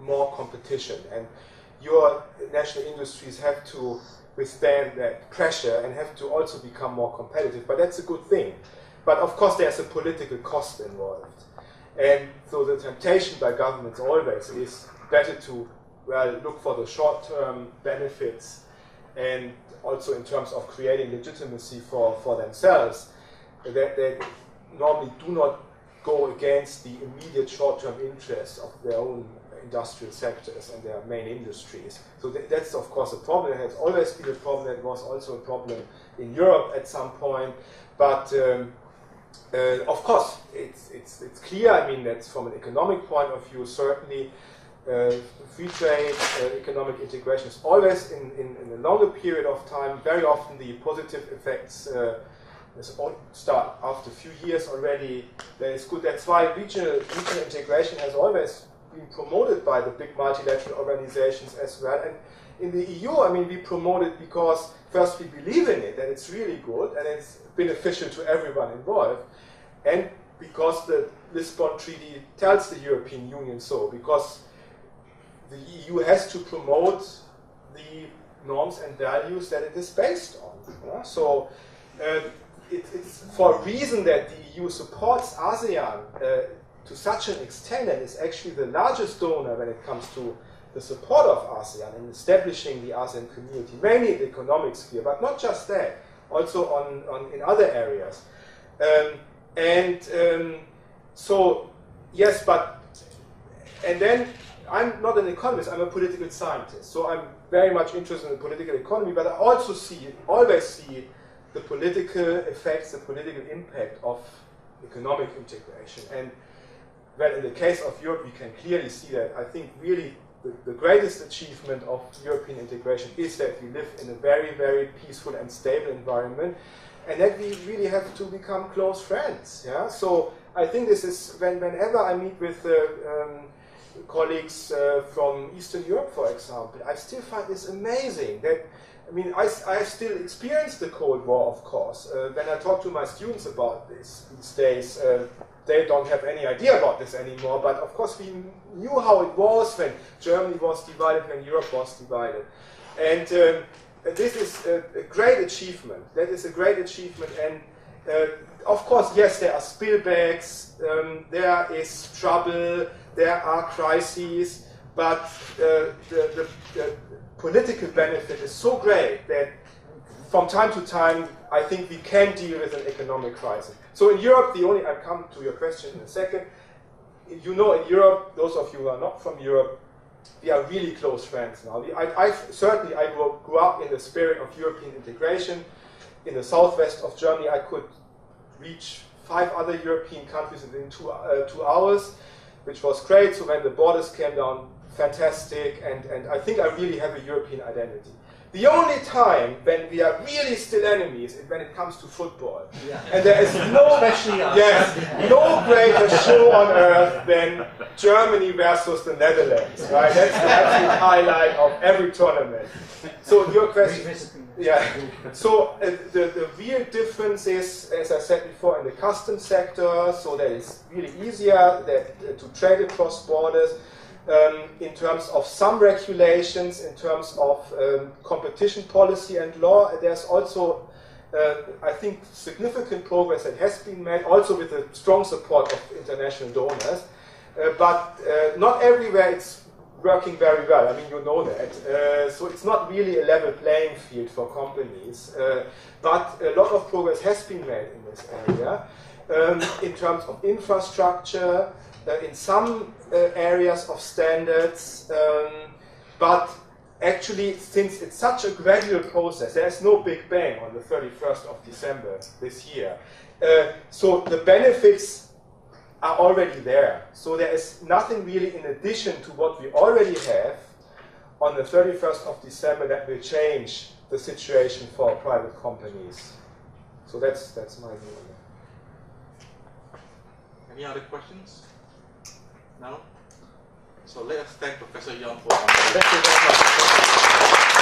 more competition, and your national industries have to withstand that pressure and have to also become more competitive. But that's a good thing. But of course, there's a political cost involved. And so the temptation by governments always is better to, well, look for the short-term benefits, and also in terms of creating legitimacy for themselves, that they normally do not go against the immediate short-term interests of their own industrial sectors and their main industries. So that's of course a problem. It has always been a problem. It was also a problem in Europe at some point. But of course, it's clear. I mean, that from an economic point of view, certainly free trade, economic integration is always in a longer period of time. Very often, the positive effects start after a few years already. That is good. That's why regional integration has always been promoted by the big multilateral organizations as well. And in the EU, I mean, we promote it because first we believe in it, and it's really good, and it's beneficial to everyone involved, and because the Lisbon Treaty tells the European Union so, because the EU has to promote the norms and values that it is based on. So it's for a reason that the EU supports ASEAN to such an extent, and is actually the largest donor when it comes to the support of ASEAN in establishing the ASEAN community, mainly in the economic sphere, but not just that, also in other areas. So, yes, and then I'm not an economist, I'm a political scientist, so I'm very much interested in the political economy, but I also always see the political effects, the political impact of economic integration. And well, in the case of Europe, we can clearly see that. I think really the greatest achievement of European integration is that we live in a very, very peaceful and stable environment, and that we really have to become close friends. Yeah. So I think this is whenever I meet with colleagues from Eastern Europe, for example, I still find this amazing. That I mean, I still experience the Cold War, of course. When I talk to my students about this these days, they don't have any idea about this anymore. But of course, we knew how it was when Germany was divided, when Europe was divided. And this is a great achievement. That is a great achievement. And of course, yes, there are spillbacks, there is trouble, there are crises, but the political benefit is so great that from time to time, I think we can deal with an economic crisis. So in Europe, I'll come to your question in a second. You know, in Europe, those of you who are not from Europe, we are really close friends now. I grew up in the spirit of European integration. In the southwest of Germany, I could reach 5 other European countries within 2 hours, which was great. So when the borders came down, fantastic, and I think I really have a European identity. The only time when we are really still enemies is when it comes to football. Yeah. And there is no greater show on earth than Germany versus the Netherlands, right? That's the absolute highlight of every tournament. So your question, yeah. So the real difference is, as I said before, in the customs sector, so that it's really easier to trade across borders. In terms of some regulations, in terms of competition policy and law, there's also, I think, significant progress that has been made, also with the strong support of international donors. But not everywhere it's working very well. I mean, you know that. So it's not really a level playing field for companies. But a lot of progress has been made in this area. In terms of infrastructure, in some areas of standards, but actually, since it's such a gradual process, there's no big bang on the 31st of December this year. So the benefits are already there. So there is nothing really in addition to what we already have on the 31st of December that will change the situation for private companies. So that's my view on that. Any other questions? No? So let us thank Professor Jorn for coming. Thank you very much.